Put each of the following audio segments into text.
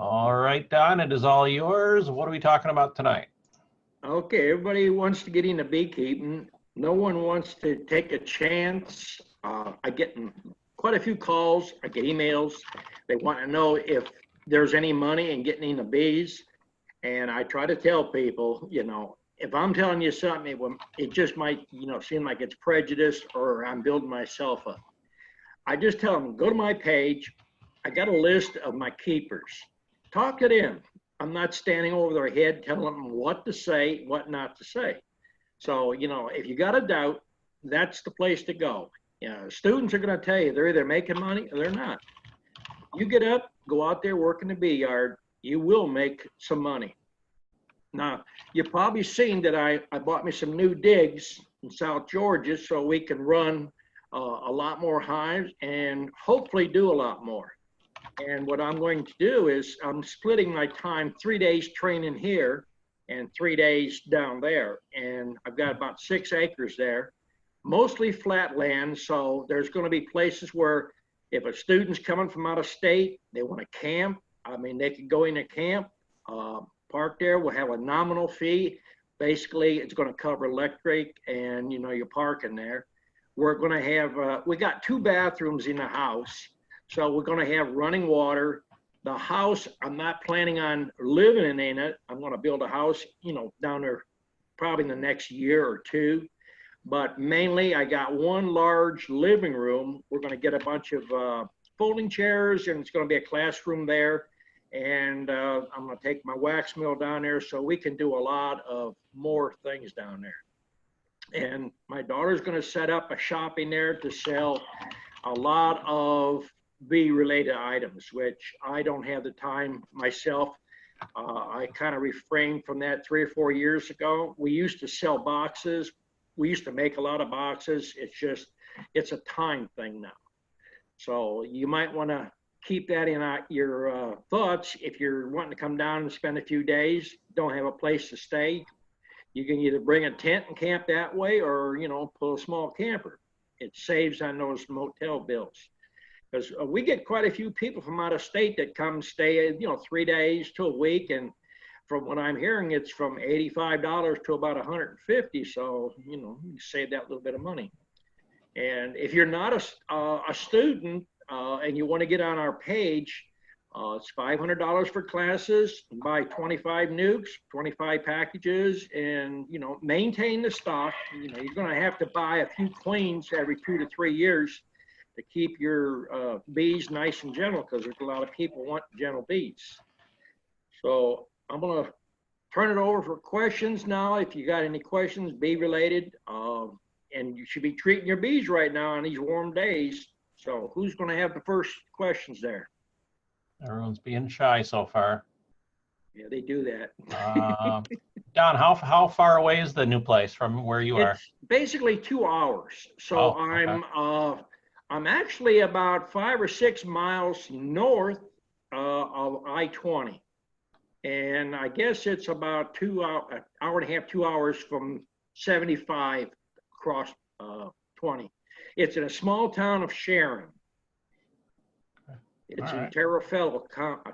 All right, Don, it is all yours. What are we talking about tonight? Okay, everybody wants to get into beekeeping. No one wants to take a chance. I get quite a few calls. I get emails. They want to know if there's any money in getting into bees. And I try to tell people, if I'm telling you something, it just might, seem like it's prejudice or I'm building myself up. I just tell them, go to my page. I got a list of my keepers. Talk to them. I'm not standing over their head telling them what to say, what not to say. So, if you got a doubt, that's the place to go. Students are going to tell you they're either making money or they're not. You get up, go out there, work in the bee yard, you will make some money. Now, you've probably seen that I bought me some new digs in South Georgia so we can run a lot more hives and hopefully do a lot more. And what I'm going to do is I'm splitting my time 3 days training here and 3 days down there. And I've got about 6 acres there, mostly flat land. So there's going to be places where if a student's coming from out of state, they want to camp. I mean, they could go in a camp, park there. We'll have a nominal fee. Basically, it's going to cover electric and, your parking there. We're going to have, we got 2 bathrooms in the house. So we're going to have running water. The house, I'm not planning on living in it. I'm going to build a house, down there probably in the next year or 2. But mainly I got 1 large living room. We're going to get a bunch of folding chairs and it's going to be a classroom there. And I'm going to take my wax mill down there so we can do a lot of more things down there. And my daughter's going to set up a shop in there to sell a lot of bee-related items, which I don't have the time myself. I kind of refrained from that 3 or 4 years ago. We used to sell boxes. We used to make a lot of boxes. It's a time thing now. So you might want to keep that in your thoughts. If you're wanting to come down and spend a few days, don't have a place to stay, you can either bring a tent and camp that way or, pull a small camper. It saves on those motel bills. Because we get quite a few people from out of state that come stay, 3 days to a week. And from what I'm hearing, it's from $85 to about $150. So, you save that little bit of money. And if you're not a student and you want to get on our page, it's $500 for classes, buy 25 nukes, 25 packages, and, maintain the stock. You're going to have to buy a few queens every 2 to 3 years to keep your bees nice and gentle, because there's a lot of people want gentle bees. So I'm going to turn it over for questions now. If you got any questions, bee related, and you should be treating your bees right now on these warm days. So who's going to have the first questions there? Everyone's being shy so far. Yeah, they do that. Don, how far away is the new place from where you are? It's basically 2 hours. So okay. I'm actually about 5 or 6 miles north of I-20. And I guess it's about an hour and a half, 2 hours from 75 across 20. It's in a small town of Sharon. It's in Terrafello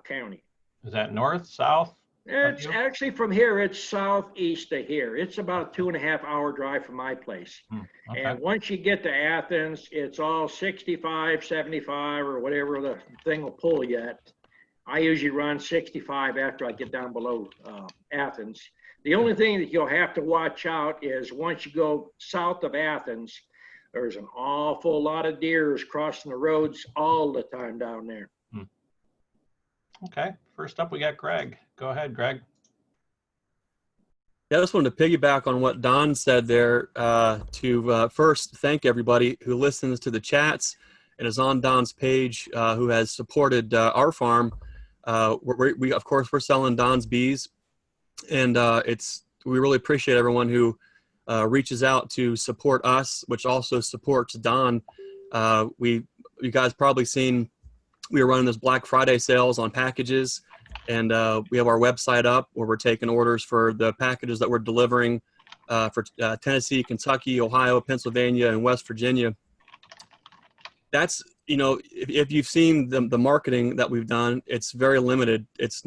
County. Is that north, south? It's actually from here, it's southeast of here. It's about a 2.5 hour drive from my place. Okay. And once you get to Athens, it's all 65, 75, or whatever the thing will pull you at. I usually run 65 after I get down below Athens. The only thing that you'll have to watch out is once you go south of Athens, there's an awful lot of deers crossing the roads all the time down there. Okay, first up we got Greg. Go ahead, Greg. Yeah, I just wanted to piggyback on what Don said there to first thank everybody who listens to the chats and is on Don's page, who has supported our farm. We of course, we're selling Don's bees, and we really appreciate everyone who reaches out to support us, which also supports Don. You guys probably seen we are running those Black Friday sales on packages, and we have our website up where we're taking orders for the packages that we're delivering for Tennessee, Kentucky, Ohio, Pennsylvania, and West Virginia. That's you know, if you've seen the marketing that we've done, it's very limited. It's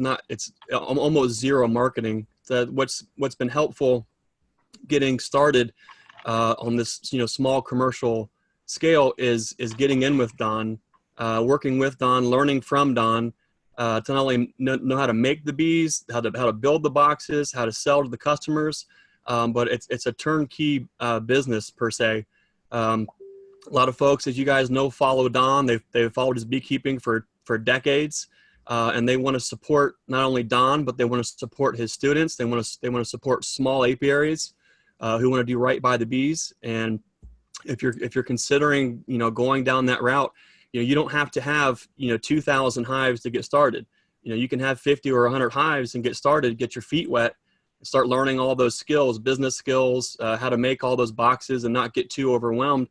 almost zero marketing. What's been helpful getting started on this, you know, small commercial scale is getting in with Don, working with Don, learning from Don, to not only know how to make the bees, how to build the boxes, how to sell to the customers, but it's a turnkey business per se. A lot of folks, as you guys know, follow Don. They've followed his beekeeping for decades, and they want to support not only Don, but they want to support his students. They want to support small apiaries who want to do right by the bees. And if you're considering, you know, going down that route, you know, you don't have to have, you know, 2,000 hives to get started. You know, you can have 50 or 100 hives and get started, get your feet wet, and start learning all those skills, business skills, how to make all those boxes and not get too overwhelmed.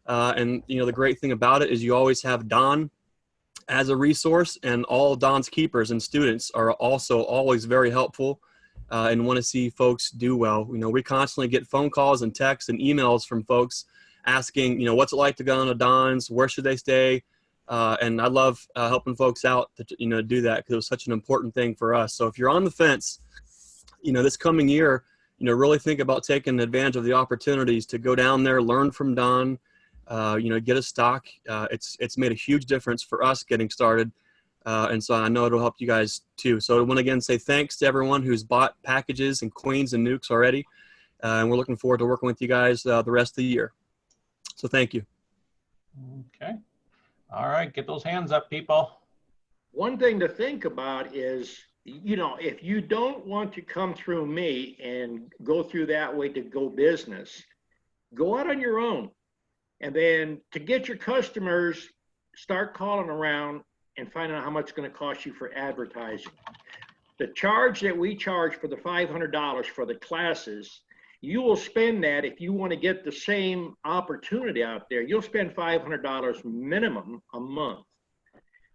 And, you know, the great thing about it is you always have Don as a resource, and all Don's keepers and students are also always very helpful and want to see folks do well. You know, we constantly get phone calls and texts and emails from folks asking, you know, what's it like to go to Don's? Where should they stay? And I love helping folks out to, you know, do that, because it was such an important thing for us. So if you're on the fence, you know, this coming year, you know, really think about taking advantage of the opportunities to go down there, learn from Don, you know, get a stock. It's made a huge difference for us getting started. And so I know it'll help you guys too. So I want to again say thanks to everyone who's bought packages and queens and nukes already. And we're looking forward to working with you guys the rest of the year. So thank you. Okay. All right. Get those hands up, people. One thing to think about is, you know, if you don't want to come through me and go through that way to go business, go out on your own. And then to get your customers, start calling around and find out how much it's going to cost you for advertising. The charge that we charge for the $500 for the classes, you will spend that if you want to get the same opportunity out there. You'll spend $500 minimum a month.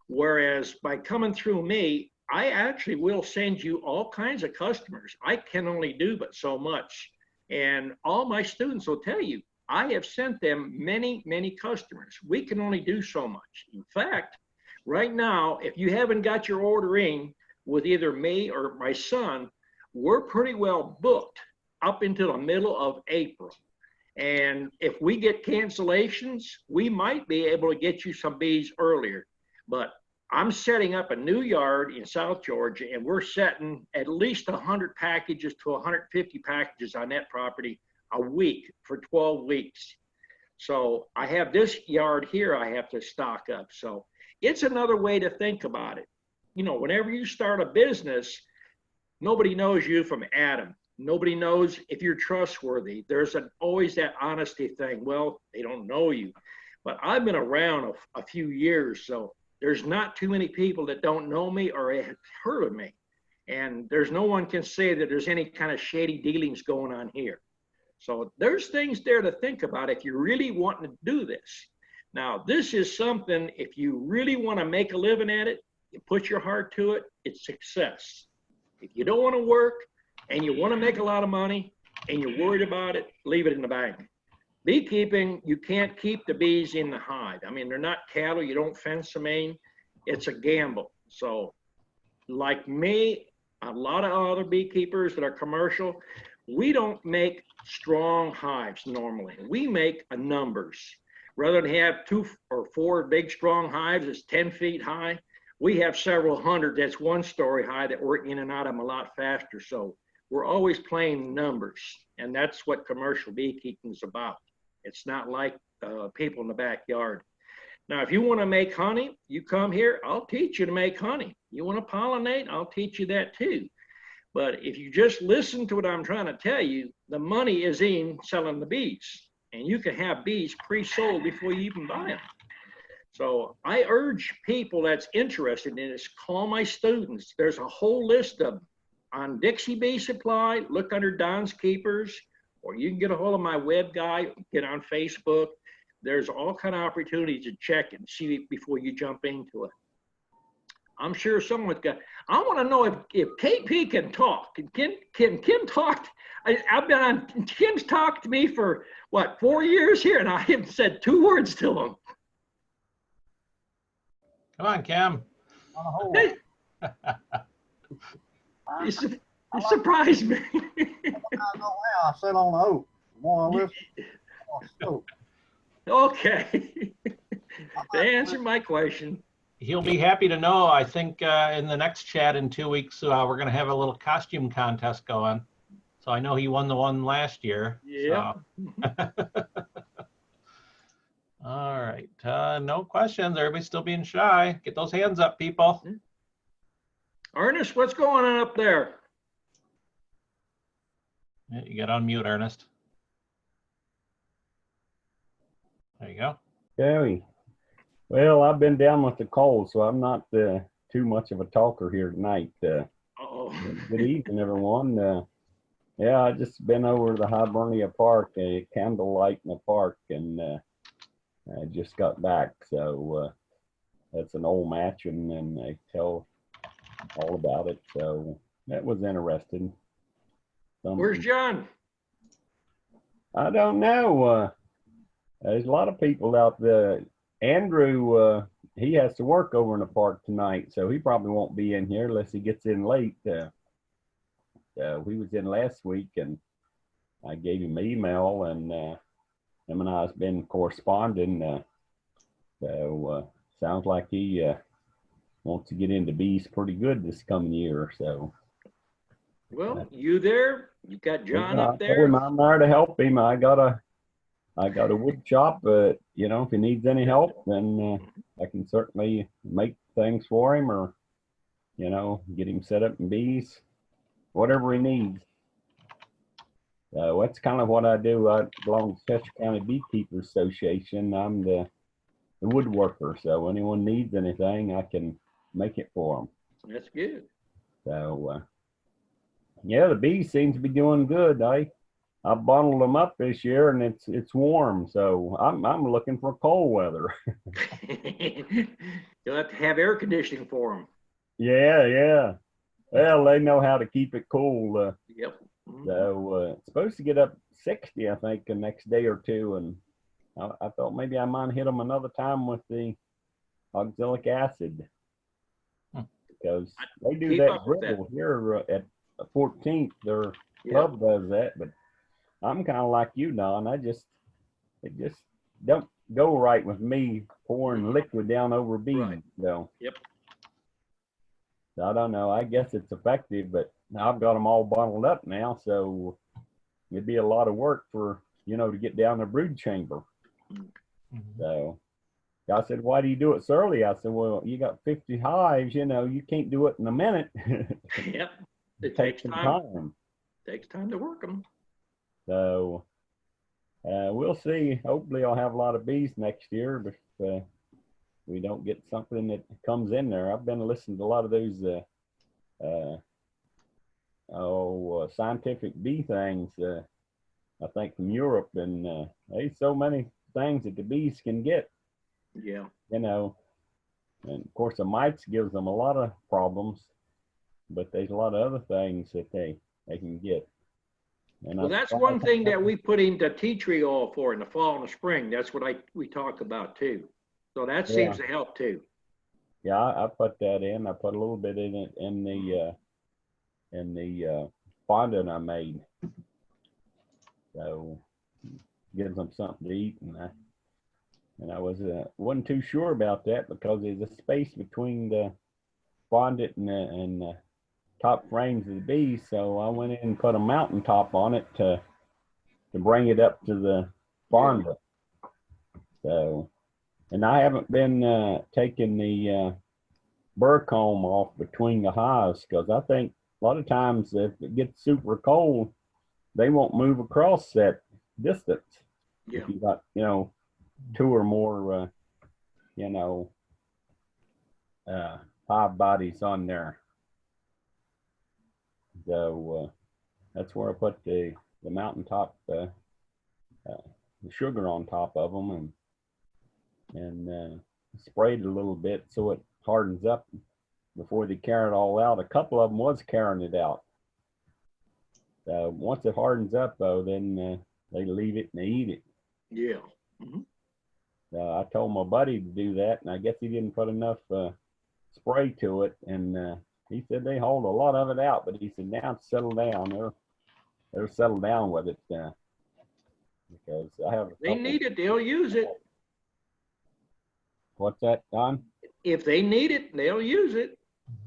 Whereas by coming through me, I actually will send you all kinds of customers. I can only do but so much. And all my students will tell you, I have sent them many, many customers. We can only do so much. In fact, right now, if you haven't got your order in with either me or my son, we're pretty well booked up until the middle of April. And if we get cancellations, we might be able to get you some bees earlier. But I'm setting up a new yard in South Georgia, and we're setting at least 100 packages to 150 packages on that property a week for 12 weeks. So I have this yard here I have to stock up. So it's another way to think about it. You know, whenever you start a business, nobody knows you from Adam. Nobody knows if you're trustworthy. There's always that honesty thing. Well, they don't know you. But I've been around a few years, so there's not too many people that don't know me or have heard of me. And there's no one can say that there's any kind of shady dealings going on here. So there's things there to think about if you're really wanting to do this. Now, this is something, if you really want to make a living at it, you put your heart to it, it's success. If you don't want to work and you want to make a lot of money and you're worried about it, leave it in the bank. Beekeeping, you can't keep the bees in the hive. I mean, they're not cattle. You don't fence them in. It's a gamble. So like me, a lot of other beekeepers that are commercial, we don't make strong hives normally. We make a numbers. Rather than have 2 or 4 big strong hives that's 10 feet high, we have several hundred that's 1-story high that work in and out of them a lot faster. So we're always playing numbers, and that's what commercial beekeeping is about. It's not like people in the backyard. Now, if you want to make honey, you come here, I'll teach you to make honey. You want to pollinate, I'll teach you that too. But if you just listen to what I'm trying to tell you, the money is in selling the bees. And you can have bees pre-sold before you even buy them. So I urge people that's interested in this, call my students. There's a whole list of them. On Dixie Bee Supply, look under Don's Keepers, or you can get a hold of my web guy, get on Facebook. There's all kind of opportunities to check and see before you jump into it. I'm sure someone's got, I want to know if KP can talk. Can Kim talk? I've been on, Kim's talked to me for, what, 4 years here, and I haven't said 2 words to him. Come on, Cam. On a whole. Hey, you surprised me. I don't know how I sit on the oak. The more I listen, the more I smoke. Okay. To answer my question, He'll be happy to know. I think in the next chat in 2 weeks, we're going to have a little costume contest going. So I know he won the one last year. yeah. So. All right. No questions. Everybody's still being shy. Get those hands up, people. Ernest, what's going on up there? Yeah, you got on mute, Ernest. There you go. Joey. Well, I've been down with the cold, so I'm not too much of a talker here tonight. Uh-oh. Good evening, everyone. Yeah, I just been over to the Hibernia Park, a candlelight in the park, and I just got back. So that's an old mansion, and they tell all about it. So that was interesting. Where's John? I don't know. There's a lot of people out there. Andrew, he has to work over in the park tonight, so he probably won't be in here unless he gets in late. He was in last week, and I gave him an email, and him and I have been corresponding. So sounds like he wants to get into bees pretty good this coming year. So. Well, you there? You got John Yeah, up there? I'm there to help him. I got a wood shop, but if he needs any help, then I can certainly make things for him, or get him set up in bees, whatever he needs. That's kind of what I do. I belong to Chester County Beekeepers Association. I'm the woodworker, so anyone needs anything, I can make it for them. That's good. So yeah, the bees seem to be doing good. I bundled them up this year, and it's warm, so I'm looking for cold weather. You'll have to have air conditioning for them. Yeah. Well, they know how to keep it cool. Yep. Mhm. So it's supposed to get up 60, I think, the next day or two, and I thought maybe I might hit them another time with the oxalic acid, because they do Keep that up with that. Brittle here at 14th. Their Yep. club does that, but I'm kind of like you, Don. it just don't go right with me pouring liquid down over bees. Right. So. Yep. So I don't know. I guess it's effective, but I've got them all bottled up now, so it'd be a lot of work for to get down the brood chamber. Mhm. So I said, "Why do you do it so early?" I said, "Well, you got 50 hives. You can't do it in a minute." Yep. It takes takes some time. time. Takes time to work them. So we'll see. Hopefully, I'll have a lot of bees next year, but if we don't get something that comes in there. I've been listening to a lot of those scientific bee things. I think from Europe, and there's so many things that the bees can get. Yeah. And of course the mites gives them a lot of problems, but there's a lot of other things that they can get. And Well, that's one thing that we put into tea tree oil for in the fall and the spring. That's what we talk about too. So that seems to help too. Yeah, I put that in. I put a little bit in it in the fondant I made. So gives them something to eat, and I wasn't too sure about that because there's a space between the fondant and the top frames of the bees. So I went in and put a mountain top on it to bring it up to the fondant. So, and I haven't been taking the burr comb off between the hives, because I think a lot of times if it gets super cold, they won't move across that distance. Yeah. If you got, 2 or more, hive bodies on there. So that's where I put the mountaintop, the sugar on top of them, and sprayed it a little bit so it hardens up before they carry it all out. A couple of them was carrying it out. So once it hardens up, though, then they leave it and they eat it. Yeah. Mhm. I told my buddy to do that, and I guess he didn't put enough spray to it. And he said they hauled a lot of it out, but he said now it's settled down. They're settled down with it because I have. They need it, they'll use it. What's that, Don? If they need it, they'll use it.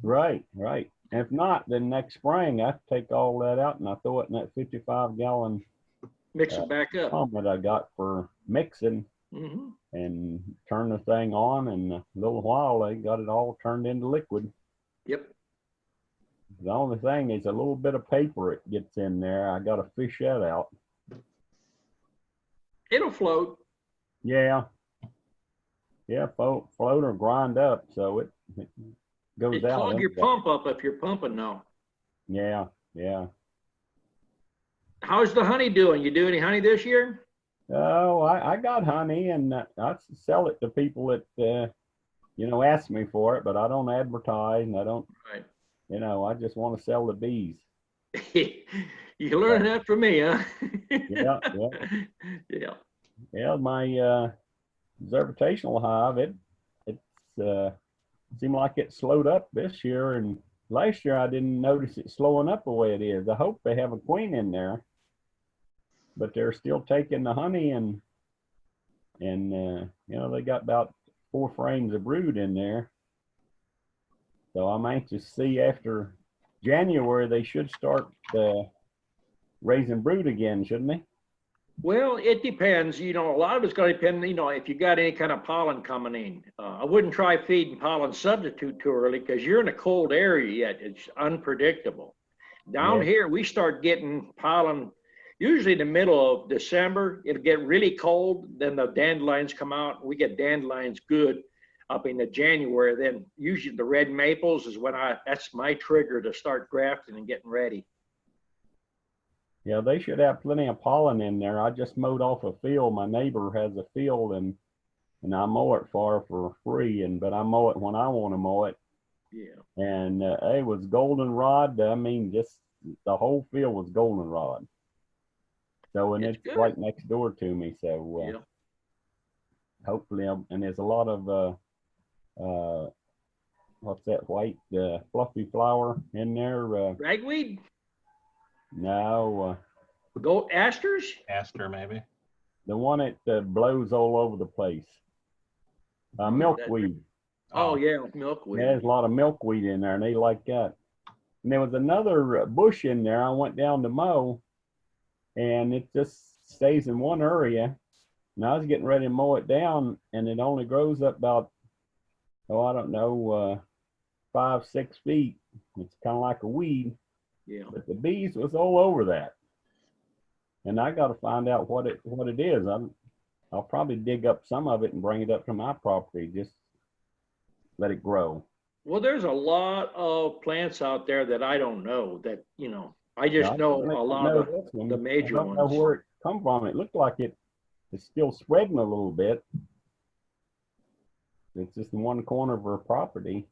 Right, right. And if not, then next spring I take all that out and I throw it in that 55-gallon Mix it back up. pump that I got for mixing Hmm. and turn the thing on. And in a little while they got it all turned into liquid. Yep. The only thing is a little bit of paper it gets in there. I got to fish that out. It'll float. Yeah. Yeah, float or grind up, so it goes It out. clog your anyway. pump up if you're pumping now. Yeah, yeah. How's the honey doing? You do any honey this year? Oh, I got honey, and I sell it to people that ask me for it, but I don't advertise, and I don't, Right. I just want to sell the bees. You learned that from me, huh? Yeah, yeah. Yeah. Yeah, my observational hive, it seemed like it slowed up this year, and last year I didn't notice it slowing up the way it is. I hope they have a queen in there, but they're still taking the honey, and they got about 4 frames of brood in there. So I'm anxious to see after January they should start raising brood again, shouldn't they? Well, it depends. A lot of it's going to depend, if you got any kind of pollen coming in. I wouldn't try feeding pollen substitute too early because you're in a cold area yet. It's unpredictable. Down Yeah. here, we start getting pollen usually in the middle of December. It'll get really cold. Then the dandelions come out. We get dandelions good up into January. Then usually the red maples is when that's my trigger to start grafting and getting ready. Yeah, they should have plenty of pollen in there. I just mowed off a field. My neighbor has a field, and I mow it for free, but I mow it when I want to mow it. Yeah. And it was goldenrod. I mean, just the whole field was goldenrod. So, and It's it's good. right next door to me. So Yeah. hopefully, and there's a lot of what's that white fluffy flower in there? Ragweed? No, Gold asters? Aster, maybe. the one that blows all over the place. Milkweed. Oh, yeah, milkweed. There's a lot of milkweed in there, and they like that. And there was another bush in there I went down to mow, and it just stays in one area. And I was getting ready to mow it down, and it only grows up about, I don't know, 5-6 feet. It's kind of like a weed, Yeah. but the bees was all over that. And I got to find out what it is. I'll probably dig up some of it and bring it up to my property. Just let it grow. Well, there's a lot of plants out there that I don't know that, I just know a lot of the major I don't know ones. where it come from. It looked like it's still spreading a little bit. It's just in one corner of our property.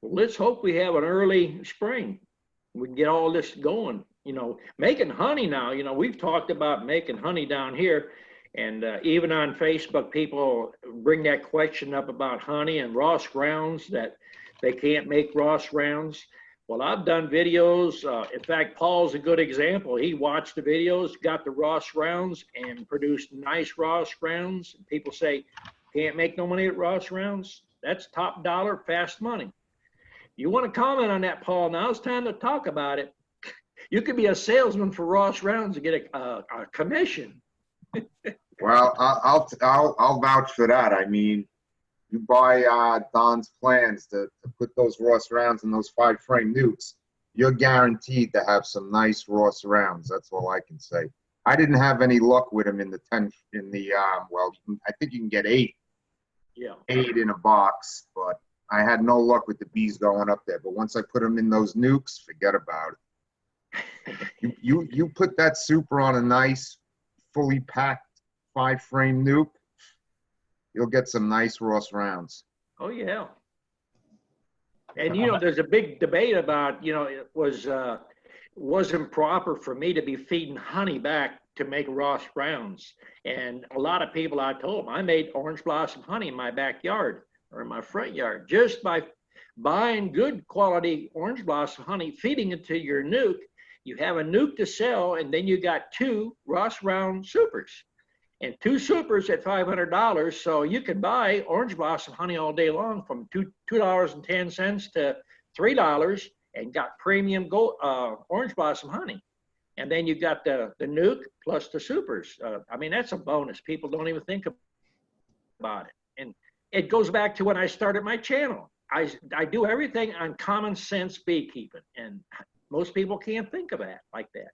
Let's hope we have an early spring. We can get all this going, making honey now, we've talked about making honey down here. And even on Facebook, people bring that question up about honey and Ross rounds, that they can't make Ross rounds. Well, I've done videos. In fact, Paul's a good example. He watched the videos, got the Ross rounds, and produced nice Ross rounds. People say, can't make no money at Ross rounds. That's top dollar, fast money. You want to comment on that, Paul? Now it's time to talk about it. You could be a salesman for Ross rounds and get a commission. Well, I'll vouch for that. I mean, you buy Don's plans to put those Ross rounds in those 5-frame nukes, you're guaranteed to have some nice Ross rounds. That's all I can say. I didn't have any luck with them in the 10, I think you can get 8. Yeah. 8 in a box, but I had no luck with the bees going up there. But once I put them in those nukes, forget about it. You put that super on a nice, fully packed 5-frame nuke, you'll get some nice Ross rounds. Oh, yeah. And, there's a big debate about, it was wasn't proper for me to be feeding honey back to make Ross rounds. And a lot of people, I told them, I made orange blossom honey in my backyard or in my front yard just by buying good quality orange blossom honey, feeding it to your nuke. You have a nuke to sell, and then you got 2 Ross round supers. And 2 supers at $500, so you can buy orange blossom honey all day long from $2.10 to $3, and got premium gold, orange blossom honey. And then you got the nuke plus the supers. I mean, that's a bonus. People don't even think about it. And it goes back to when I started my channel. I do everything on common sense beekeeping, and most people can't think of that like that.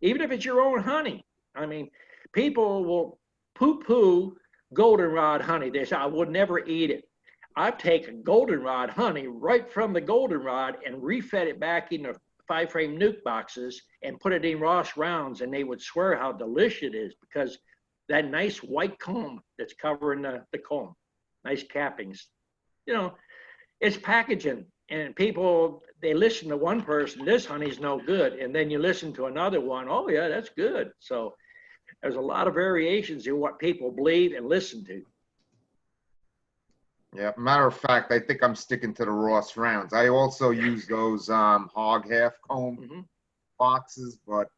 Even if it's your own honey. I mean, people will poo-poo goldenrod honey. They say, I would never eat it. I've taken goldenrod honey right from the goldenrod and refed it back into 5-frame nuke boxes and put it in Ross rounds, and they would swear how delicious it is because that nice white comb that's covering the comb, nice cappings. You know, it's packaging, and people, they listen to one person, this honey's no good, and then you listen to another one, oh yeah, that's good. So there's a lot of variations in what people believe and listen to. Yeah, matter of fact, I think I'm sticking to the Ross rounds. I also use those hog half comb boxes, but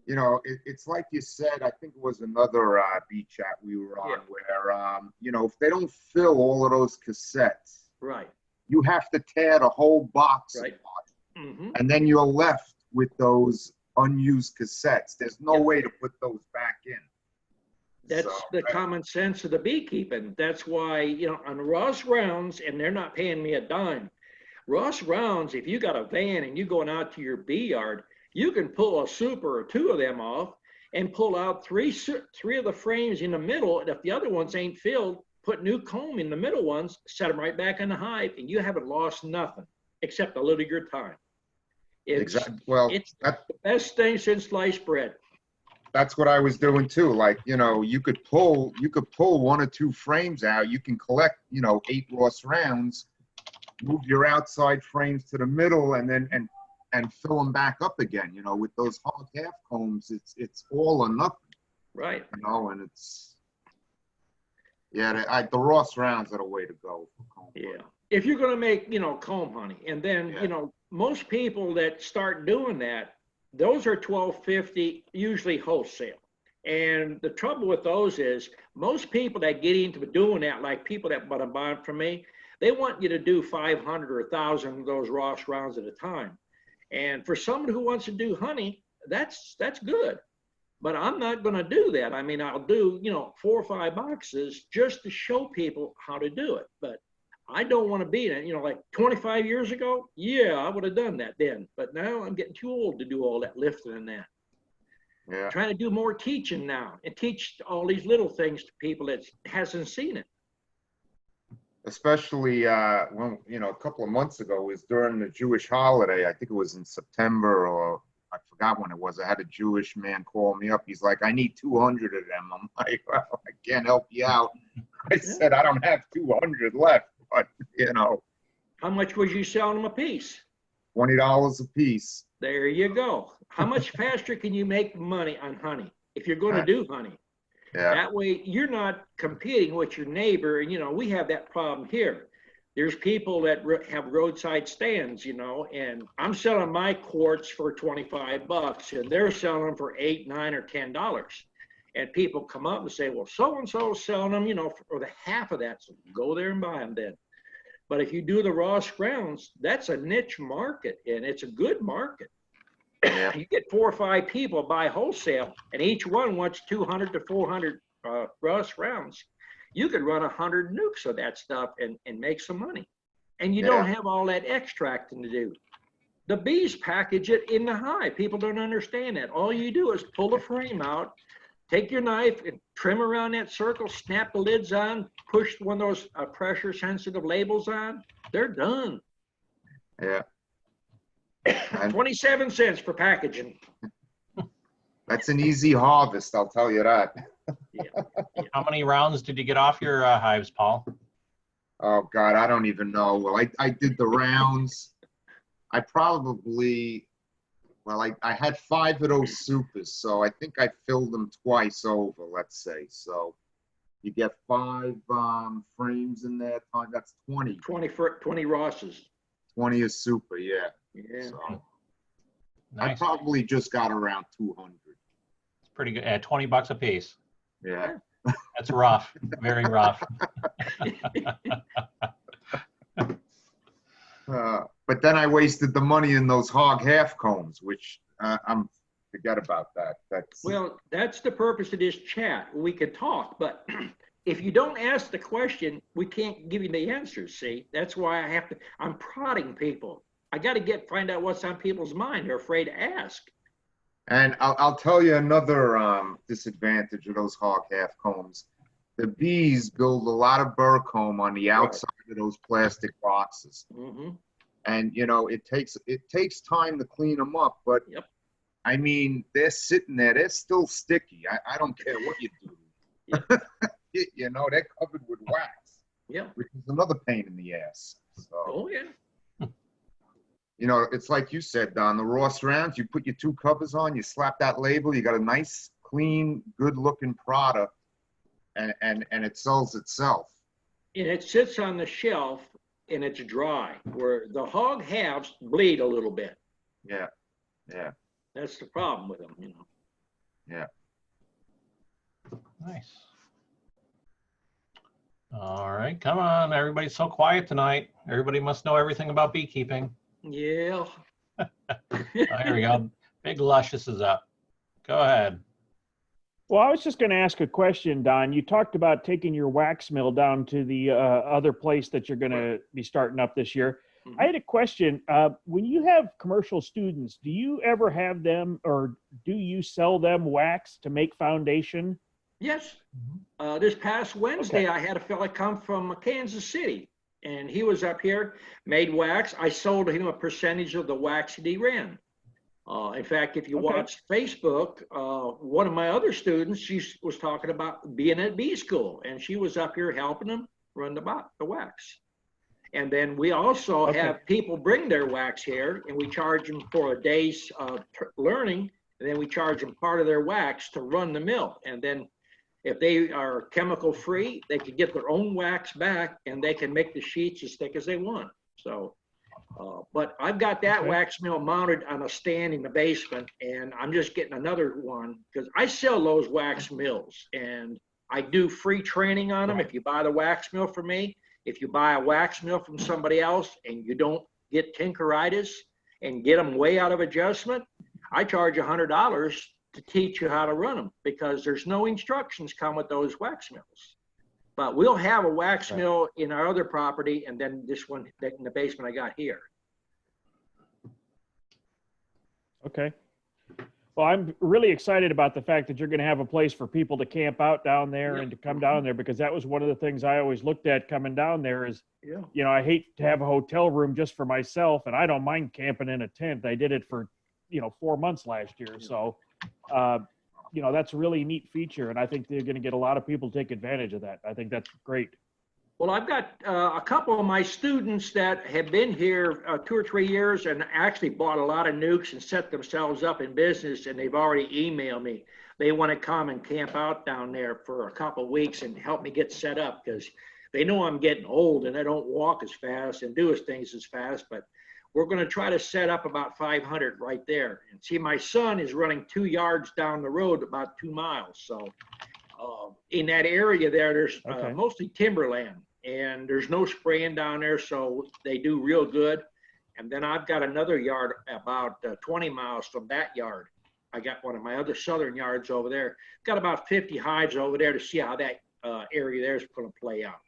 you know, it's like you said, I think it was another bee chat we were on where, you know, if they don't fill all of those cassettes, right, you have to tear the whole box apart. And then you're left with those unused cassettes. There's no way to put those back in. That's the common sense of the beekeeping. That's why, you know, on Ross rounds, and they're not paying me a dime. Ross rounds, if you got a van and you going out to your bee yard, you can pull a super or 2 of them off and pull out three of the frames in the middle. And if the other ones ain't filled, put new comb in the middle ones, set them right back in the hive, and you haven't lost nothing except a little of your time. Exactly. Well, it's the best thing since sliced bread. That's what I was doing too. Like, you know, you could pull 1 or 2 frames out. You can collect, you know, 8 Ross rounds, move your outside frames to the middle, and then and fill them back up again. You know, with those hog half combs, it's all or nothing. Right. You know, and it's the Ross rounds are the way to go for comb honey. If you're going to make, you know, comb honey, and then you know, most people that start doing that, those are $12.50, usually wholesale. And the trouble with those is most people that get into doing that, like people that want to buy them from me, they want you to do 500 or 1,000 of those Ross rounds at a time. And for someone who wants to do honey, that's good. But I'm not going to do that. I mean, I'll do, you know, 4 or 5 boxes just to show people how to do it. But I don't want to be in it. You know, like 25 years ago, yeah, I would have done that then. But now I'm getting too old to do all that lifting and that. Yeah. Trying to do more teaching now and teach all these little things to people that hasn't seen it. Especially when, you know, a couple of months ago was during the Jewish holiday. I think it was in September, or I forgot when it was. I had a Jewish man call me up. He's like, I need 200 of them. I'm like, well, I can't help you out. I said, I don't have 200 left. But, you know. How much was you selling them a piece? $20 a piece. There you go. How much faster can you make money on honey if you're going to do honey? Yeah. That way you're not competing with your neighbor. And, you know, we have that problem here. There's people that have roadside stands, you know, and I'm selling my quartz for $25 and they're selling them for $8, $9, or $10. And people come up and say, well, so-and-so is selling them, you know, for the half of that. So go there and buy them then. But if you do the Ross rounds, that's a niche market, and it's a good market. Yeah. You get 4 or 5 people buy wholesale, and each one wants 200 to 400 Ross rounds. You could run 100 nukes of that stuff and make some money. And you don't have all that extracting to do. The bees package it in the hive. People don't understand that. All you do is pull the frame out, take your knife and trim around that circle, snap the lids on, push one of those pressure-sensitive labels on. They're done. Yeah. 27 cents for packaging. That's an easy harvest, I'll tell you that. How many rounds did you get off your hives, Paul? Oh, God, I don't even know. Well, I did the rounds. I probably Well, I had 5 of those supers, so I think I filled them twice over, let's say. So you get 5 frames in there, that's 20. 20 Rosses. 20 is super, yeah. Yeah. So I Nice. probably just got around 200. It's pretty good. At 20 bucks a piece. Yeah. That's rough. Very rough. But then I wasted the money in those hog half combs, which forget about that. Well, that's the purpose of this chat. We can talk, but if you don't ask the question, we can't give you the answers. See, that's why I'm prodding people. I got to find out what's on people's mind. They're afraid to ask. And I'll tell you another disadvantage of those hog half combs. The bees build a lot of burr comb on the outside of those plastic boxes. Mm-hmm. And it takes time to clean them up, but Yep. I mean, they're sitting there, they're still sticky. I don't care what you do. Yep. They're covered with wax, Yeah. which is another pain in the ass. So, Oh, yeah. it's like you said, Don, the Ross rounds, you put your 2 covers on, you slap that label, you got a nice, clean, good looking product, and it sells itself. And it sits on the shelf and it's dry, where the hog halves bleed a little bit. Yeah. Yeah. That's the problem with them, Yeah. Nice. All right, come on. Everybody's so quiet tonight. Everybody must know everything about beekeeping. Yeah. Oh, here we go. Big Luscious is up. Go ahead. Well, I was just going to ask a question, Don. You talked about taking your wax mill down to the other place that you're going to be starting up this year. Mhm. I had a question. When you have commercial students, do you ever have them, or do you sell them wax to make foundation? Yes. This past Wednesday, Okay. I had a fella come from Kansas City, and he was up here, made wax. I sold him a percentage of the wax that he ran. In fact, if you Okay. watch Facebook, one of my other students, she was talking about being at bee school, and she was up here helping him run the wax. And then we also Okay. have people bring their wax here, and we charge them for a day's learning, and then we charge them part of their wax to run the mill. And then if they are chemical free, they can get their own wax back, and they can make the sheets as thick as they want. So, but I've got that Okay. wax mill mounted on a stand in the basement, and I'm just getting another one because I sell those wax mills, and I do free training on them. Right. If you buy the wax mill from me, if you buy a wax mill from somebody else and you don't get tinkeritis and get them way out of adjustment, I charge $100 to teach you how to run them because there's no instructions come with those wax mills. But we'll have a wax Right. mill in our other property and then this one in the basement I got here. Okay. Well, I'm really excited about the fact that you're going to have a place for people to camp out down there and to come down there, because that was one of the things I always looked at coming down there is, Yeah. I hate to have a hotel room just for myself, and I don't mind camping in a tent. I did it for, 4 months last year. So, that's a really neat feature, and I think they're going to get a lot of people to take advantage of that. I think that's great. Well, I've got a couple of my students that have been here 2 or 3 years and actually bought a lot of nukes and set themselves up in business, and they've already emailed me. They want to come and camp out down there for a couple of weeks and help me get set up because they know I'm getting old and I don't walk as fast and do things as fast, but we're going to try to set up about 500 right there. And see, my son is running 2 yards down the road, about 2 miles. So in that area there, there's Okay. mostly timberland and there's no spraying down there. So they do real good. And then I've got another yard about 20 miles from that yard. I got one of my other southern yards over there. Got about 50 hives over there to see how that area there is going to play out.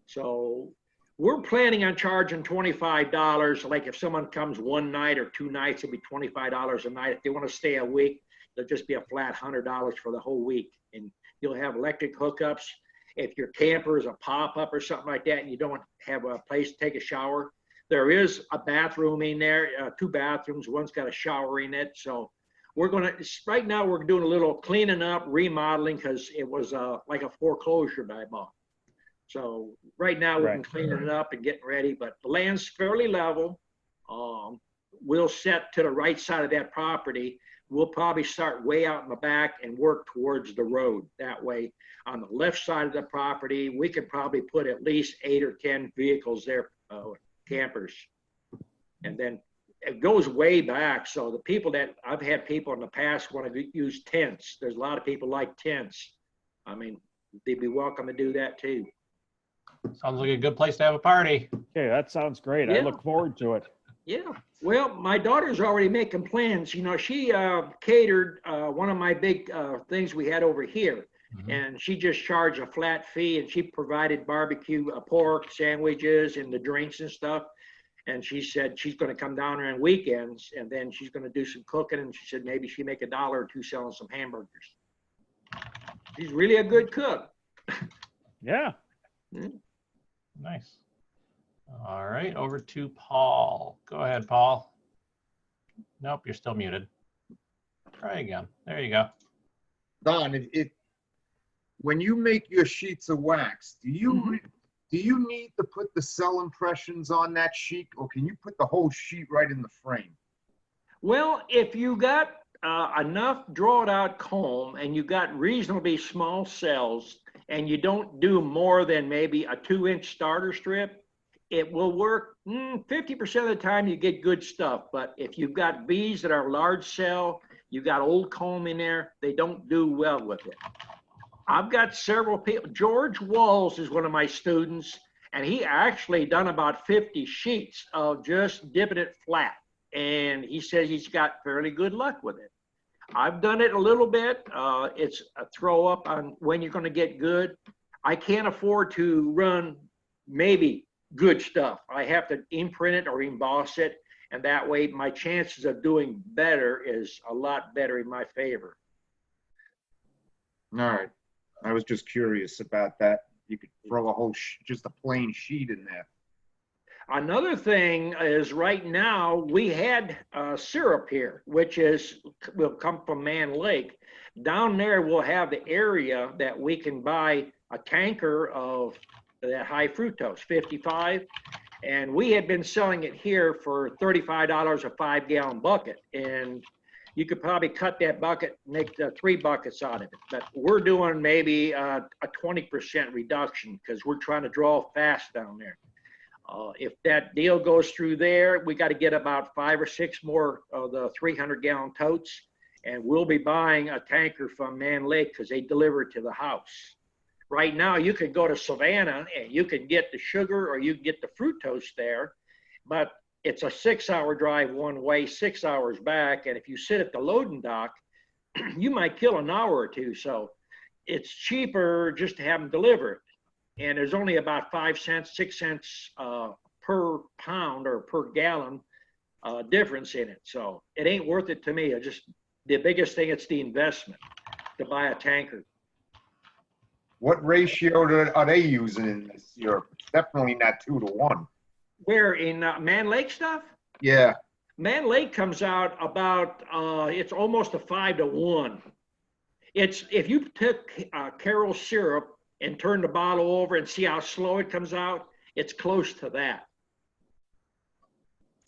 So we're planning on charging $25. Like if someone comes 1 night or 2 nights, it'll be $25 a night. If they want to stay a week, it'll just be a flat $100 for the whole week. And you'll have electric hookups. If your camper is a pop-up or something like that and you don't have a place to take a shower, there is a bathroom in there, 2 bathrooms. One's got a shower in it. So we're going to, right now we're doing a little cleaning up, remodeling, because it was like a foreclosure that I bought. So right now we've been Right. cleaning it up and getting ready, but the land's fairly level. we'll set to the right side of that property. We'll probably start way out in the back and work towards the road. That way, on the left side of the property, we could probably put at least 8 or 10 vehicles there, campers. And then it goes way back. So the people that I've had people in the past want to use tents. There's a lot of people like tents. I mean, they'd be welcome to do that too. Sounds like a good place to have a party. Okay, that sounds great. I Yeah. look forward to it. Yeah, well, my daughter's already making plans. You know, she catered one of my big things we had over here, and she just charged a flat fee, and she provided barbecue pork sandwiches and the drinks and stuff. And she said she's going to come down there on weekends, and then she's going to do some cooking. And she said maybe she make $1 or $2 selling some hamburgers. She's really a good cook. Yeah. Nice. All right, over to Paul. Go ahead, Paul. Nope, you're still muted. Try again. There you go. Don, when you make your sheets of wax, do you need to put the cell impressions on that sheet, or can you put the whole sheet right in the frame? Well, if you got enough drawn out comb and you got reasonably small cells and you don't do more than maybe a 2-inch starter strip, it will work 50% of the time. You get good stuff. But if you've got bees that are large cell, you got old comb in there, they don't do well with it. I've got several people. George Walls is one of my students, and he actually done about 50 sheets of just dipping it flat. And he says he's got fairly good luck with it. I've done it a little bit. It's a throw up on when you're going to get good. I can't afford to run maybe good stuff. I have to imprint it or emboss it. And that way my chances of doing better is a lot better in my favor. All right. I was just curious about that. You could throw a whole, just a plain sheet in there. Another thing is right now we had syrup here, which will come from Man Lake. Down there we'll have the area that we can buy a tanker of that high fructose, 55. And we had been selling it here for $35 a 5-gallon bucket. And you could probably cut that bucket, make 3 buckets out of it. But we're doing maybe a 20% reduction because we're trying to draw fast down there. If that deal goes through there, we got to get about 5 or 6 more of the 300-gallon totes. And we'll be buying a tanker from Man Lake because they deliver it to the house. Right now, you can go to Savannah and you can get the sugar or you can get the fructose there, but it's a 6-hour drive one way, 6 hours back. And if you sit at the loading dock, you might kill an hour or 2. So it's cheaper just to have them deliver it. And there's only about 5 cents, 6 cents per pound or per gallon difference in it. So it ain't worth it to me. The biggest thing, it's the investment to buy a tanker. What ratio are they using in this syrup? It's definitely not 2 to 1. Where in Man Lake stuff? Yeah. Man Lake comes out about, it's almost a 5 to 1. It's, if you took Carol syrup and turn the bottle over and see how slow it comes out, it's close to that.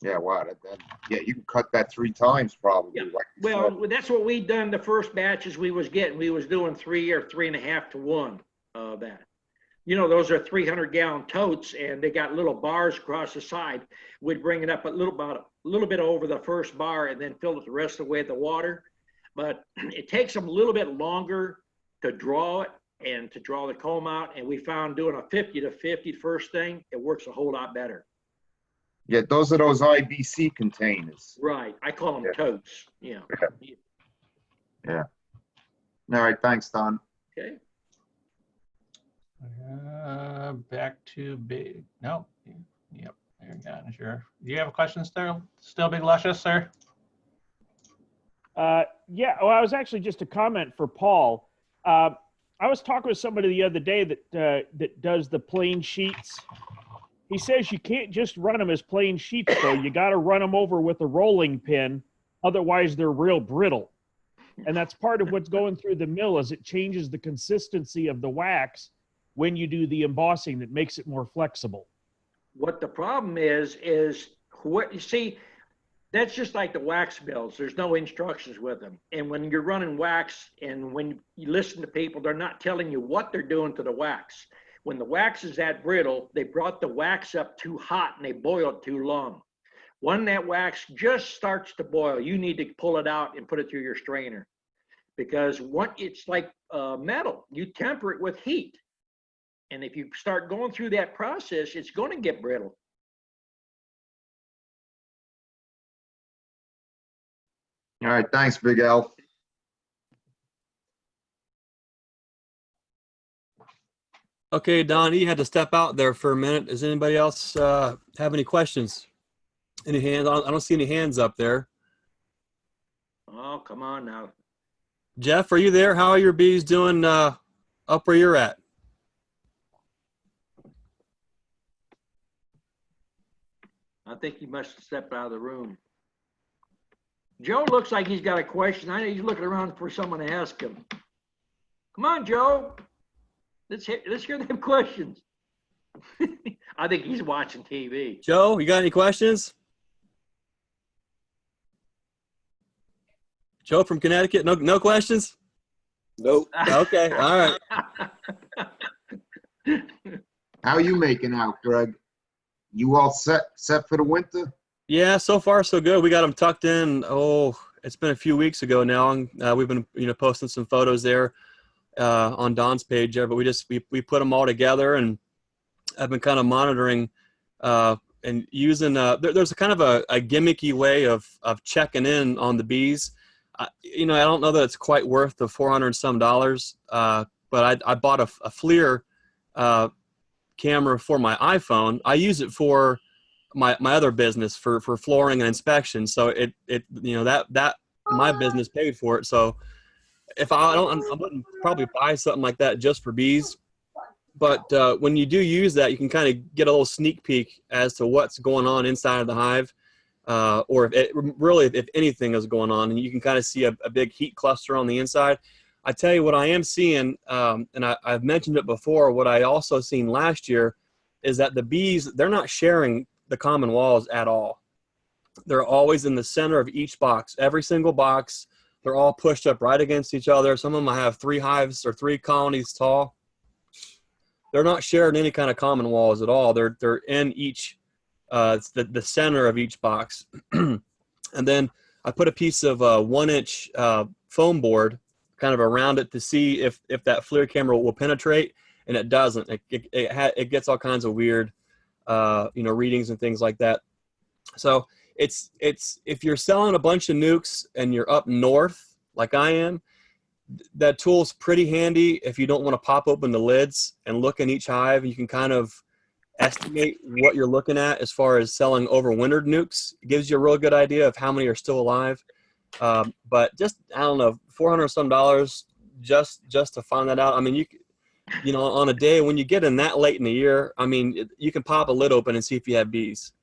Yeah, wow. Yeah, you can cut that 3 times probably. Yeah. Like you Well, said. that's what we done the first batches we was getting. We was doing 3 or 3.5 to 1 of that. You know, those are 300-gallon totes, and they got little bars across the side. We'd bring it up a little bit over the first bar and then fill it the rest of the way with the water. But it takes them a little bit longer to draw it and to draw the comb out. And we found doing a 50 to 50 first thing, it works a whole lot better. Yeah, those are those IBC containers. Right. I call them totes. Yeah. Yeah. All right. Thanks, Don. Okay. Back to big. Nope. Yep. There you go. Sure. Do you have a question still? Still Big Luscious, sir? Yeah, well, I was actually just a comment for Paul. I was talking with somebody the other day that does the plain sheets. He says you can't just run them as plain sheets, though. You got to run them over with a rolling pin. Otherwise, they're real brittle. And that's part of what's going through the mill is it changes the consistency of the wax when you do the embossing that makes it more flexible. What the problem is what you see, That's just like the wax bills. There's no instructions with them. And when you're running wax and when you listen to people, they're not telling you what they're doing to the wax. When the wax is that brittle, they brought the wax up too hot and they boil it too long. When that wax just starts to boil, you need to pull it out and put it through your strainer, because it's like metal. You temper it with heat. And if you start going through that process, it's going to get brittle. All right, thanks, Big Al. Okay, Don, you had to step out there for a minute. Does anybody else have any questions? Any hands? I don't see any hands up there. Oh, come on now. Jeff, are you there? How are your bees doing up where you're at? I think he must have stepped out of the room. Joe looks like he's got a question. I know he's looking around for someone to ask him. Come on, Joe. Let's hear them questions. I think he's watching TV. Joe, you got any questions? Joe from Connecticut, no questions? Nope. Okay, all right. How you making out, Greg? You all set for the winter? Yeah, so far so good. We got them tucked in. Oh, it's been a few weeks ago now. We've been posting some photos there on Don's page there, but we put them all together, and I've been kind of monitoring and using. There's a kind of a gimmicky way of checking in on the bees. I don't know that it's quite worth the $400 and some, but I bought a FLIR camera for my iPhone. I use it for my other business for flooring and inspection. So that my business paid for it. So if I wouldn't probably buy something like that just for bees. But when you do use that, you can kind of get a little sneak peek as to what's going on inside of the hive, or if anything is going on, and you can kind of see a big heat cluster on the inside. I tell you what I am seeing, and I've mentioned it before, what I also seen last year is that the bees, they're not sharing the common walls at all. They're always in the center of each box. Every single box, they're all pushed up right against each other. Some of them have 3 hives or 3 colonies tall. They're not sharing any kind of common walls at all. They're in each, the center of each box. And then I put a piece of 1-inch foam board kind of around it to see if that FLIR camera will penetrate, and it doesn't. It gets all kinds of weird, readings and things like that. So it's if you're selling a bunch of nukes and you're up north like I am, that tool's pretty handy if you don't want to pop open the lids and look in each hive. You can kind of estimate what you're looking at as far as selling overwintered nukes. It gives you a real good idea of how many are still alive. But just, I don't know, $400 some just to find that out. I mean, on a day when you get in that late in the year, I mean, you can pop a lid open and see if you have bees.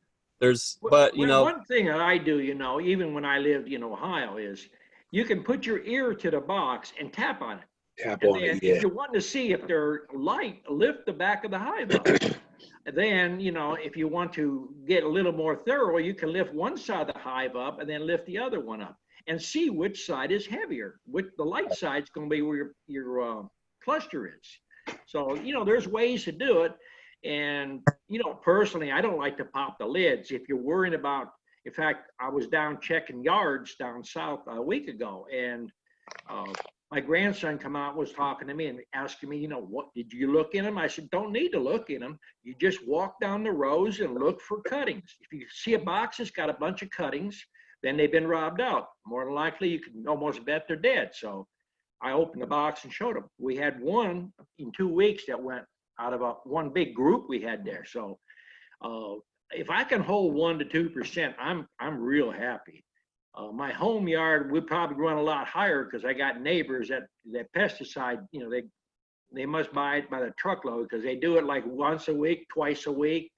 One thing that I do, even when I lived in Ohio, is you can put your ear to the box and tap on it. Tap And on then it, yeah. if you want to see if they're light, lift the back of the hive up. Then, if you want to get a little more thorough, you can lift one side of the hive up and then lift the other one up and see which side is heavier. Which the light side is going to be where your cluster is. So, there's ways to do it. And, personally, I don't like to pop the lids. If you're worrying about, in fact, I was down checking yards down south a week ago, and my grandson come out, was talking to me and asking me, what did you look in them? I said, don't need to look in them. You just walk down the rows and look for cuttings. If you see a box that's got a bunch of cuttings, then they've been robbed out. More than likely, you can almost bet they're dead. So I opened the box and showed them. We had one in 2 weeks that went out of one big group we had there. So if I can hold 1 to 2%, I'm real happy. My home yard would probably run a lot higher because I got neighbors that pesticide, they must buy it by the truckload because they do it like once a week, twice a week.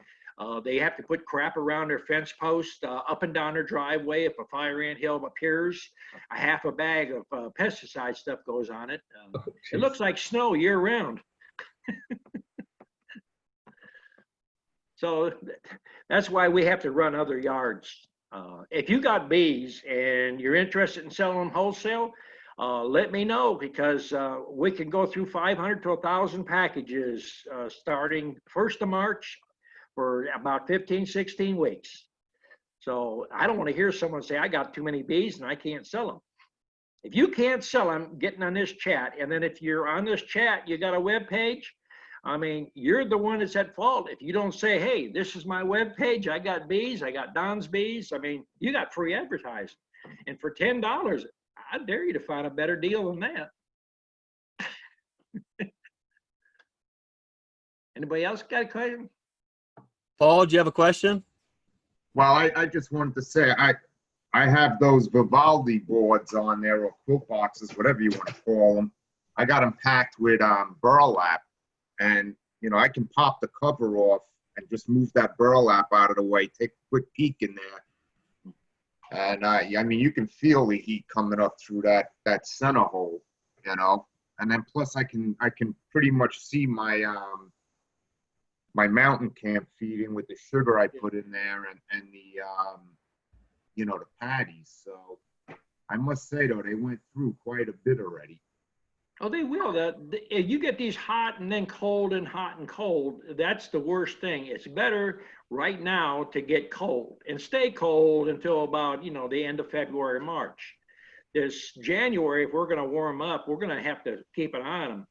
They have to put crap around their fence post, up and down their driveway. If a fire ant hill appears, a half a bag of pesticide stuff goes on it. It looks like snow year round. So that's why we have to run other yards. If you got bees and you're interested in selling them wholesale, let me know, because we can go through 500 to 1,000 packages starting 1st of March for about 15, 16 weeks. So I don't want to hear someone say, I got too many bees and I can't sell them. If you can't sell them, getting on this chat, and then if you're on this chat, you got a web page, I mean, you're the one that's at fault. If you don't say, hey, this is my web page, I got bees, I got Don's bees, I mean, you got free advertising. And for $10, I dare you to find a better deal than that. Anybody else got a question? Paul, do you have a question? Well, I just wanted to say, I have those Vivaldi boards on there, or quilt boxes, whatever you want to call them. I got them packed with burlap, and you know, I can pop the cover off and just move that burlap out of the way, take a quick peek in there, and I mean, you can feel the heat coming up through that center hole, you know. And then plus, I can pretty much see my my mountain camp feeding with the sugar I put in there, and the you know, the patties. So I must say though, they went through quite a bit already. Oh, they will. If you get these hot and then cold and hot and cold, that's the worst thing. It's better right now to get cold and stay cold until about, you know, the end of February, March. This January, if we're going to warm up, we're going to have to keep an eye on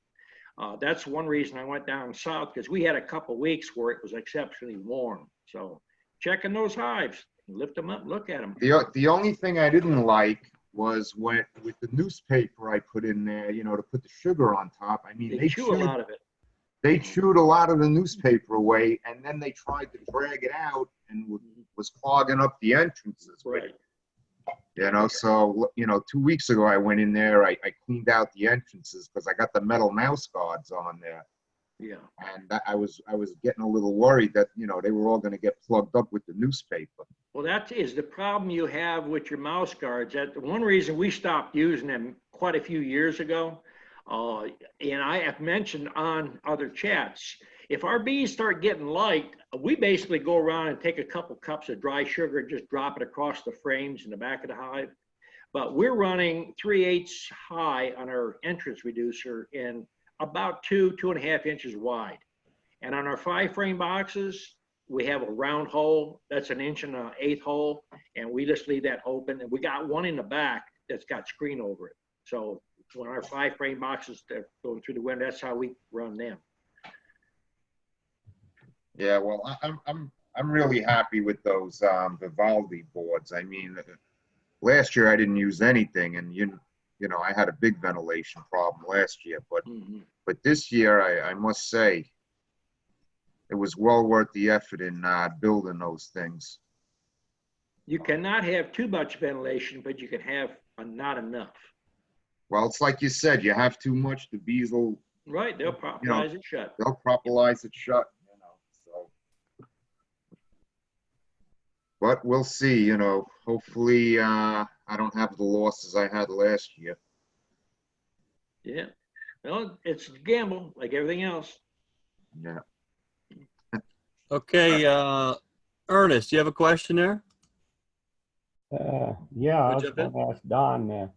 them. That's one reason I went down south, because we had a couple weeks where it was exceptionally warm. So checking those hives, lift them up, look at them. The only thing I didn't like was when, with the newspaper I put in there, you know, to put the sugar on top. I mean, They chew a lot of it. They chewed a lot of the newspaper away, and then they tried to drag it out and was clogging up the entrances. Right. You know, so, you know, 2 weeks ago I went in there, I cleaned out the entrances because I got the metal mouse guards on there. Yeah. And I was getting a little worried that, you know, they were all going to get plugged up with the newspaper. Well, that is the problem you have with your mouse guards. That one reason we stopped using them quite a few years ago. And I have mentioned on other chats, if our bees start getting light, we basically go around and take a couple cups of dry sugar and just drop it across the frames in the back of the hive. But we're running 3/8 high on our entrance reducer and about 2.5 inches wide. And on our 5-frame boxes, we have a round hole that's 1 1/8 hole, and we just leave that open. And we got one in the back that's got screen over it. So when our 5-frame boxes are going through the window, that's how we run them. Yeah, well, I'm really happy with those Vivaldi boards. I mean, last year I didn't use anything, and you know, I had a big ventilation problem last year, but this year I must say it was well worth the effort in building those things. You cannot have too much ventilation, but you can have not enough. Well, it's like you said, you have too much, the bees will, Right, they'll propolize it shut. they'll propolize it shut, you know, so. But we'll see, you know, hopefully I don't have the losses I had last year. Yeah, well, it's a gamble like everything else. Yeah. Okay, Ernest, do you have a question there? Yeah, I Would was you jump in? going to ask Don.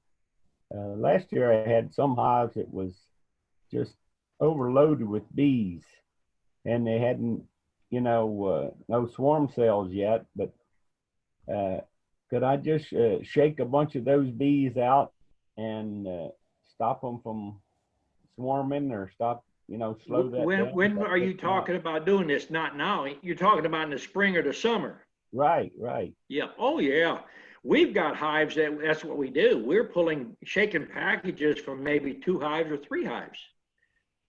Last year I had some hives that was just overloaded with bees, and they hadn't, you know, no swarm cells yet. But could I just shake a bunch of those bees out and stop them from swarming, or stop, you know, slow that down? When are you talking about doing this? Not now. You're talking about in the spring or the summer. Right, right. Yeah. Oh, yeah. We've got hives that's what we do. We're shaking packages from maybe 2 hives or 3 hives.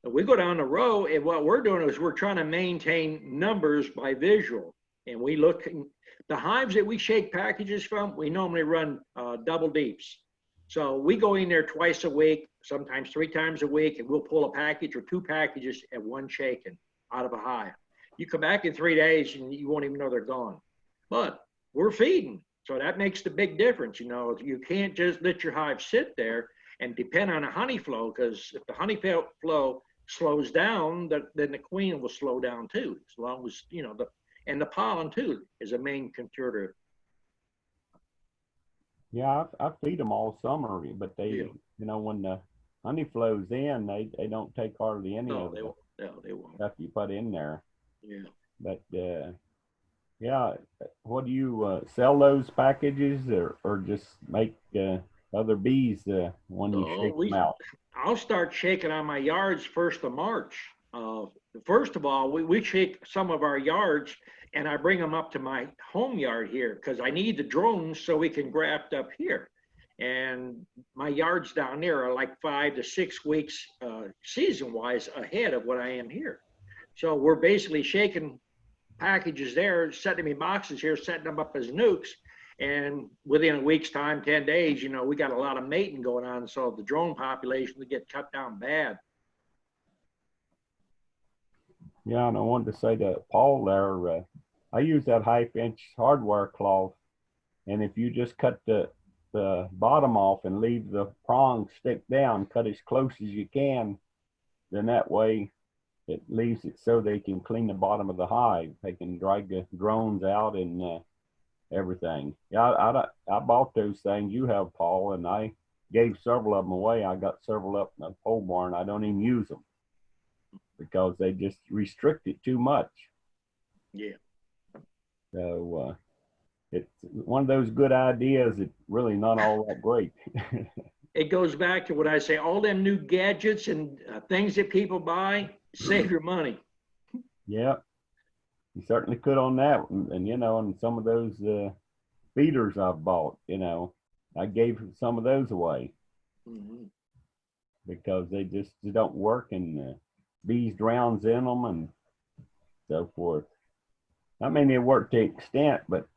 We go down the row, and what we're doing is we're trying to maintain numbers by visual. And we look, the hives that we shake packages from, we normally run double deeps. So we go in there twice a week, sometimes 3 times a week, and we'll pull a package or 2 packages at one shaking out of a hive. You come back in 3 days and you won't even know they're gone. But we're feeding. So that makes the big difference. You know, you can't just let your hive sit there and depend on a honey flow, because if the honey flow slows down, then the queen will slow down too, as long as, you know, and the pollen too is a main contributor. Yeah, I feed them all summer, but they, Yeah. you know, when the honey flows in, they don't take hardly any No, of they the won't. No, they won't. stuff you put in there. Yeah. But yeah, what do you sell those packages or just make other bees when you No, shake them out? I'll start shaking on my yards 1st of March. First of all, we shake some of our yards and I bring them up to my home yard here because I need the drones so we can graft up here. And my yards down there are like 5 to 6 weeks season wise ahead of what I am here. So we're basically shaking packages there, setting me boxes here, setting them up as nukes. And within a week's time, 10 days, we got a lot of mating going on. So the drone population would get cut down bad. Yeah, and I wanted to say to Paul there, I use that 1/2 inch hardware cloth, and if you just cut the bottom off and leave the prongs stick down, cut as close as you can, then that way it leaves it so they can clean the bottom of the hive. They can drag the drones out and everything. Yeah, I bought those things you have, Paul, and I gave several of them away. I got several up in the pole barn. I don't even use them because they just restrict it too much. Yeah. So it's one of those good ideas that's really not all that great. It goes back to what I say, all them new gadgets and things that people buy, save your money. Yeah, you certainly could on that. And and some of those feeders I've bought, I gave some of those away because they just don't work and bees drowns in them and so forth. I mean, they work to an extent, but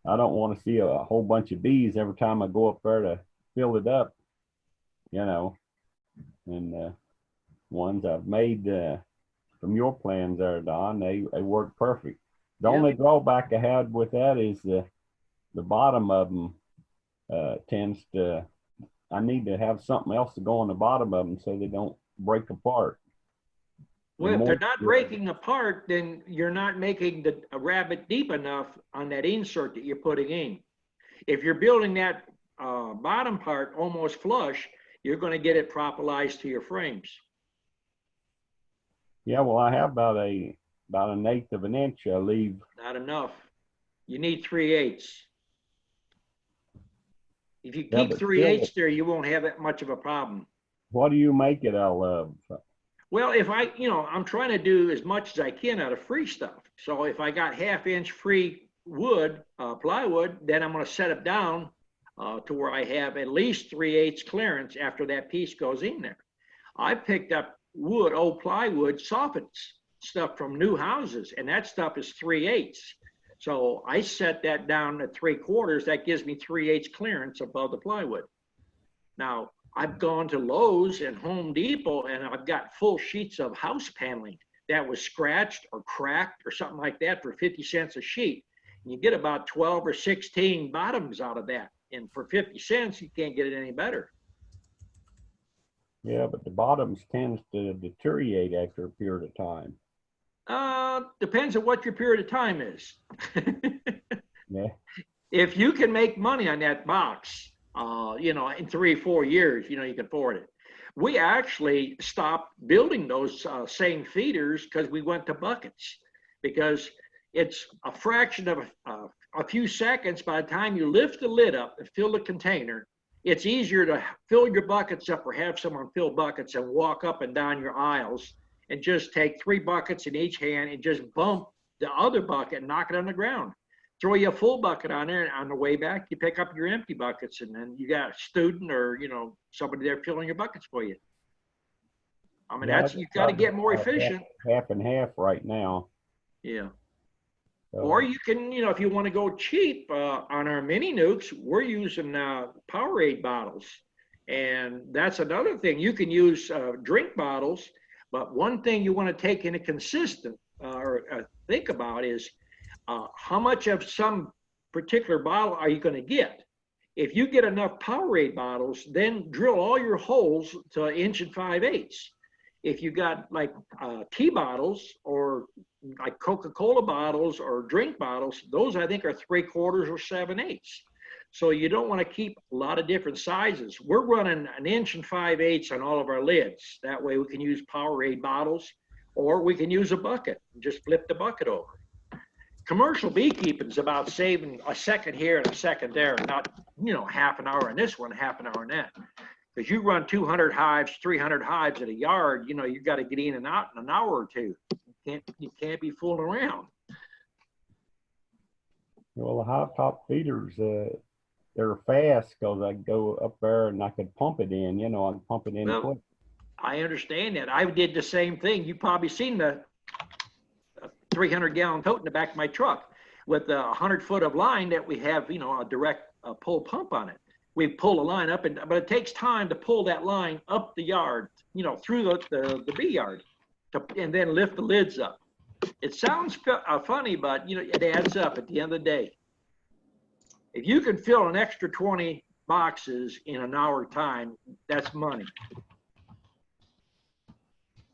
I don't want to see a whole bunch of bees every time I go up there to fill it up, and ones I've made from your plans there, Don, they work perfect. The only drawback I had with that is the bottom of them tends to, I need to have something else to go on the bottom of them so they don't break apart. Well, if they're not breaking apart, then you're not making a rabbit deep enough on that insert that you're putting in. If you're building that bottom part almost flush, you're going to get it propolized to your frames. Yeah, well, I have about an 1/8 of an inch I leave. Not enough. You need 3/8. If you keep 3/8 there, you won't have that much of a problem. What do you make it out of? Well, if I'm trying to do as much as I can out of free stuff. So if I got 1/2 inch free wood, plywood, then I'm going to set it down to where I have at least 3/8 clearance after that piece goes in there. I picked up wood, old plywood, soffits stuff from new houses, and that stuff is 3/8. So I set that down at 3/4. That gives me 3/8 clearance above the plywood. Now, I've gone to Lowe's and Home Depot and I've got full sheets of house paneling that was scratched or cracked or something like that for 50 cents a sheet. And you get about 12 or 16 bottoms out of that. And for 50 cents, you can't get it any better. Yeah, but the bottoms tends to deteriorate after a period of time. Depends on what your period of time is. Yeah. If you can make money on that box, in 3 or 4 years, you can afford it. We actually stopped building those same feeders because we went to buckets, because it's a fraction of a few seconds. By the time you lift the lid up and fill the container, it's easier to fill your buckets up or have someone fill buckets and walk up and down your aisles and just take 3 buckets in each hand and just bump the other bucket and knock it on the ground. Throw you a full bucket on there, and on the way back, you pick up your empty buckets, and then you got a student or, somebody there filling your buckets for you. I mean, you've got to get more efficient. Half and half right now. Yeah. Or you can, if you want to go cheap on our mini nukes, we're using Powerade bottles. And that's another thing. You can use drink bottles, but one thing you want to take into think about is how much of some particular bottle are you going to get? If you get enough Powerade bottles, then drill all your holes to 1 5/8 inches. If you got like tea bottles or like Coca-Cola bottles or drink bottles, those I think are 3/4 or 7/8. So you don't want to keep a lot of different sizes. We're running 1 inch and 5/8 on all of our lids. That way we can use Powerade bottles, or we can use a bucket and just flip the bucket over. Commercial beekeeping is about saving a second here and a second there, not, half an hour in this one, half an hour in that. Because you run 200 hives, 300 hives at a yard, you got to get in and out in an hour or two. You can't be fooling around. Well, the high top feeders, they're fast because I go up there and I could pump it in, I can pump it in Well, quick. I understand that. I did the same thing. You probably seen the 300-gallon tote in the back of my truck with 100 foot of line that we have, a direct pull pump on it. We pull the line up, but it takes time to pull that line up the yard, through the bee yard, and then lift the lids up. It sounds funny, but it adds up at the end of the day. If you can fill an extra 20 boxes in an hour time, that's money.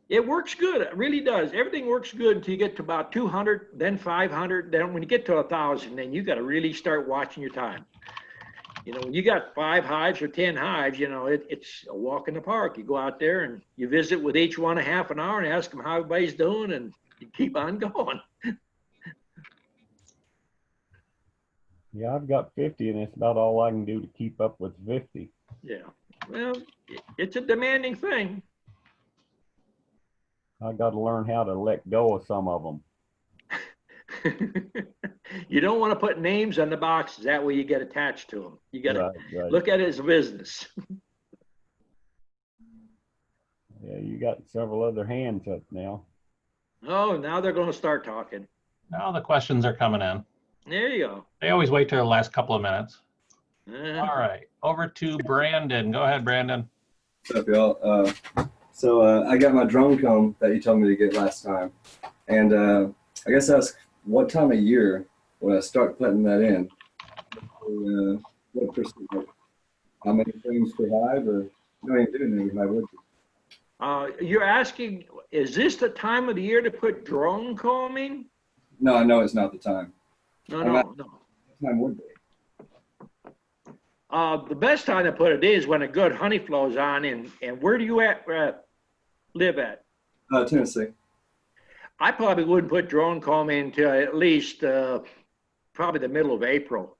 It works good. It really does. Everything works good until you get to about 200, then 500. Then when you get to 1,000, then you got to really start watching your time. When you got 5 hives or 10 hives, it's a walk in the park. You go out there and you visit with each one a half an hour and ask them how everybody's doing, and you keep on going. Yeah, I've got 50, and that's about all I can do to keep up with 50. Yeah. Well, it's a demanding thing. I got to learn how to let go of some of them. You don't want to put names on the boxes. That way you get attached to them. You got to Right. look at it as a business. Yeah, you got several other hands up now. Oh, now they're going to start talking. Now the questions are coming in. There you go. They always wait till the last couple of minutes. Uh, All right, over to Brandon. Go ahead, Brandon. What's up, y'all? I got my drone comb that you told me to get last time. And I guess ask what time of year when I start putting that in? What percent? How many frames per hive? Or you don't even do anything with my wood? you're asking, is this the time of the year to put drone combing? No, I know it's not the time. No. What time would be? The best time to put it is when a good honey flow's on, and where do you live at? Tennessee. I probably wouldn't put drone combing until at least probably the middle of April,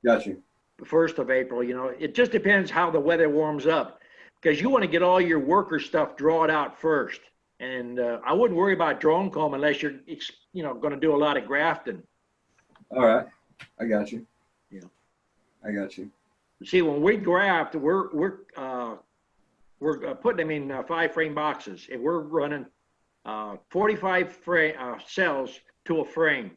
Got you. the 1st of April. It just depends how the weather warms up, because you want to get all your worker stuff drawn out first. And I wouldn't worry about drone comb unless you're going to do a lot of grafting. All right. I got you. Yeah. I got you. See, when we graft, we're putting them in 5-frame boxes, and we're running 45 cells to a frame,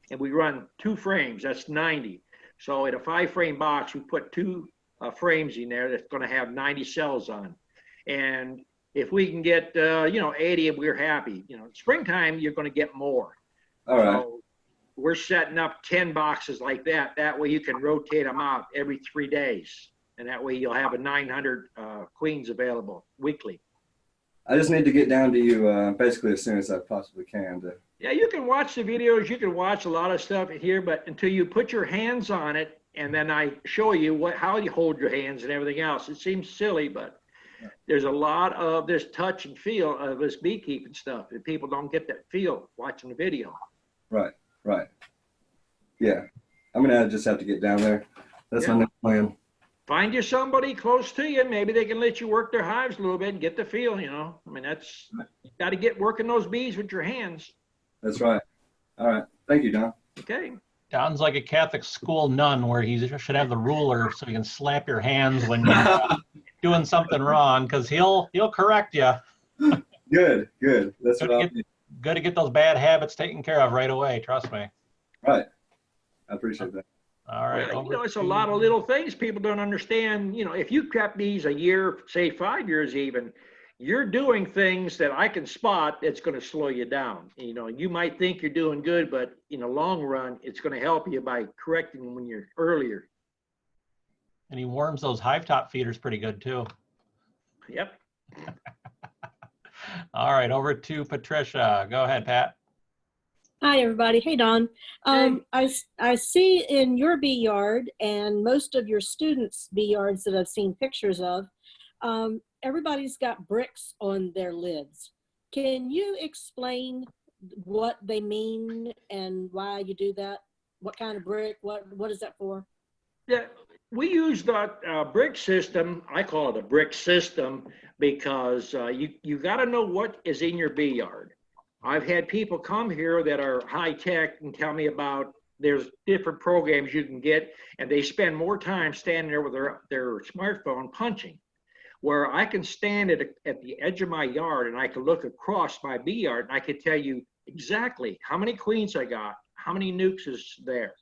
and we run 2 frames. That's 90. So in a 5-frame box, we put 2 frames in there that's going to have 90 cells on. And if we can get 80, we're happy. Springtime, you're going to get more. All right. So we're setting up 10 boxes like that. That way you can rotate them out every 3 days. And that way you'll have a 900 queens available weekly. I just need to get down to you basically as soon as I possibly can. Yeah, you can watch the videos. You can watch a lot of stuff here, but until you put your hands on it, and then I show you how you hold your hands and everything else. It seems silly, but there's a lot of this touch and feel of this beekeeping stuff that people don't get that feel watching the video. Right. Yeah. I'm going to just have to get down there. That's my next plan. Find you somebody close to you. Maybe they can let you work their hives a little bit and get the feel, I mean, you got to get working those bees with your hands. That's right. All right. Thank you, Don. Okay. Don's like a Catholic school nun where he should have the ruler so you can slap your hands when you're doing something wrong, because he'll correct you. Good. That's what I'll do. Good to get those bad habits taken care of right away. Trust me. Right. I appreciate that. All right. Well, it's a lot of little things people don't understand. If you kept these a year, say 5 years even, you're doing things that I can spot that's going to slow you down. You might think you're doing good, but in the long run, it's going to help you by correcting when you're earlier. And he warms those hive top feeders pretty good too. Yep. All right, over to Patricia. Go ahead, Pat. Hi, everybody. Hey, Don. I see in your bee yard and most of your students' bee yards that I've seen pictures of, everybody's got bricks on their lids. Can you explain what they mean and why you do that? What kind of brick? What is that for? Yeah, we use that brick system. I call it a brick system because you got to know what is in your bee yard. I've had people come here that are high tech and tell me about there's different programs you can get, and they spend more time standing there with their smartphone punching. Where I can stand at the edge of my yard and I can look across my bee yard and I can tell you exactly how many queens I got, how many nukes is there.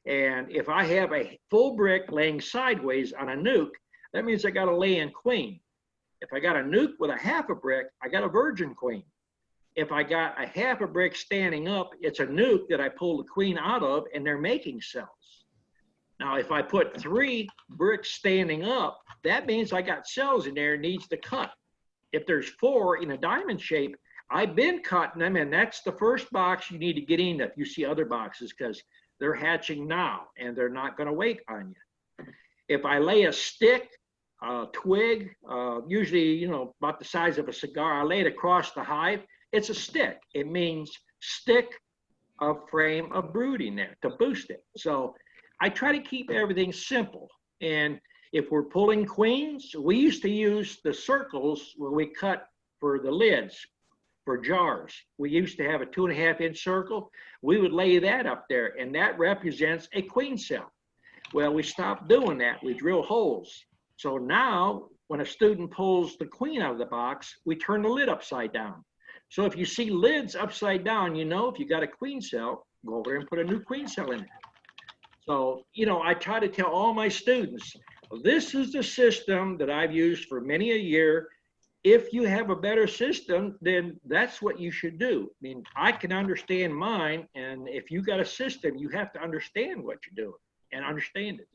And if I have a full brick laying sideways on a nuke, that means I got a lay-in queen. If I got a nuke with a half a brick, I got a virgin queen. If I got a half a brick standing up, it's a nuke that I pull the queen out of and they're making cells. Now, if I put 3 bricks standing up, that means I got cells in there needs to cut. If there's 4 in a diamond shape, I've been cutting them, and that's the first box you need to get in if you see other boxes, because they're hatching now and they're not going to wait on you. If I lay a stick, a twig, usually, about the size of a cigar, I lay it across the hive, it's a stick. It means stick a frame of brood in there to boost it. So I try to keep everything simple. And if we're pulling queens, we used to use the circles where we cut for the lids for jars. We used to have a 2.5-inch circle. We would lay that up there, and that represents a queen cell. Well, we stopped doing that. We drill holes. So now when a student pulls the queen out of the box, we turn the lid upside down. So if you see lids upside down, if you got a queen cell, go over there and put a new queen cell in there. So, I try to tell all my students, this is the system that I've used for many a year. If you have a better system, then that's what you should do. I mean, I can understand mine, and if you got a system, you have to understand what you're doing and understand it,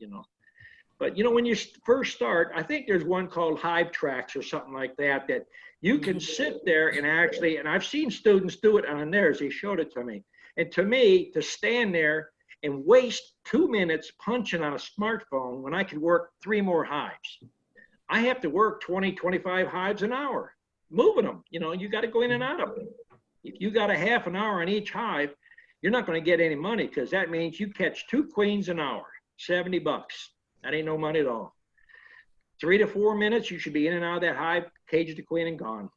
But, when you first start, I think there's one called Hive Tracks or something like that, that you can sit there and actually, and I've seen students do it on theirs, they showed it to me. And to me, to stand there and waste 2 minutes punching on a smartphone when I could work 3 more hives. I have to work 20, 25 hives an hour, moving them. You got to go in and out of them. If you got a half an hour on each hive, you're not going to get any money, because that means you catch 2 queens an hour, $70. That ain't no money at all. 3 to 4 minutes, you should be in and out of that hive, cage the queen and gone.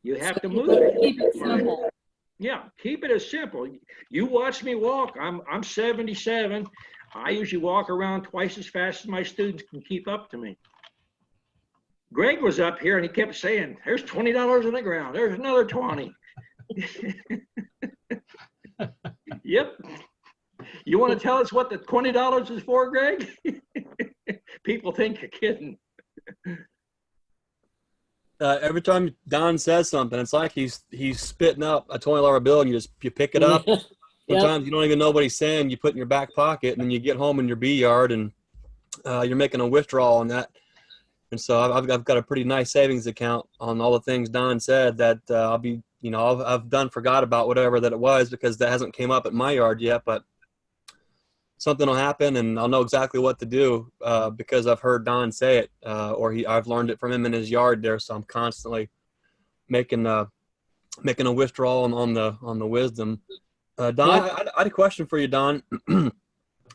You have to move it. Keep it simple. Yeah, keep it as simple. You watch me walk. I'm 77. I usually walk around twice as fast as my students can keep up to me. Greg was up here and he kept saying, there's $20 on the ground. There's another 20. Yep. You want to tell us what the $20 is for, Greg? People think you're kidding. Every time Don says something, it's like he's spitting up a $20 bill, and you pick it up. Sometimes you don't even know what he's saying. You put it in your back pocket, and then you get home in your bee yard, and you're making a withdrawal on that. And so I've got a pretty nice savings account on all the things Don said that I've forgot about whatever that it was, because that hasn't came up at my yard yet, but something will happen and I'll know exactly what to do because I've heard Don say it I've learned it from him in his yard there. So I'm constantly making a withdrawal on the wisdom. Don, I had a question for you, Don. A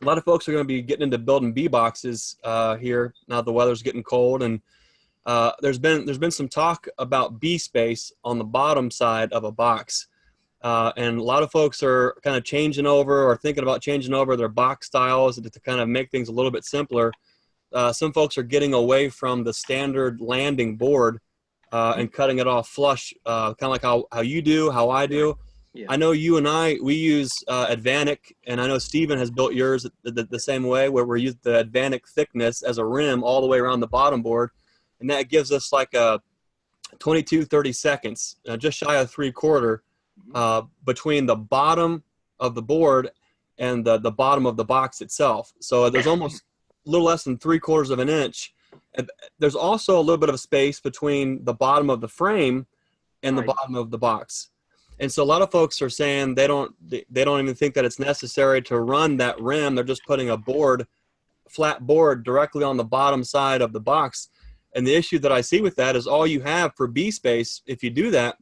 lot of folks are going to be getting into building bee boxes here now the weather's getting cold, and there's been some talk about bee space on the bottom side of a box. And a lot of folks are kind of changing over or thinking about changing over their box styles to kind of make things a little bit simpler. Some folks are getting away from the standard landing board and cutting it off flush, kind of like how you do, how I do. Yeah. I know you and we use Advanic, and I know Steven has built yours the same way, where we use the Advanic thickness as a rim all the way around the bottom board. And that gives us like a 22-30 seconds, just shy of 3/4. Between the bottom of the board and the bottom of the box itself. So there's almost a little less than 3/4 of an inch. And there's also a little bit of space between the bottom of the frame and the bottom of the box. And so a lot of folks are saying they don't even think that it's necessary to run that rim. They're just putting a flat board directly on the bottom side of the box. And the issue that I see with that is all you have for bee space, if you do that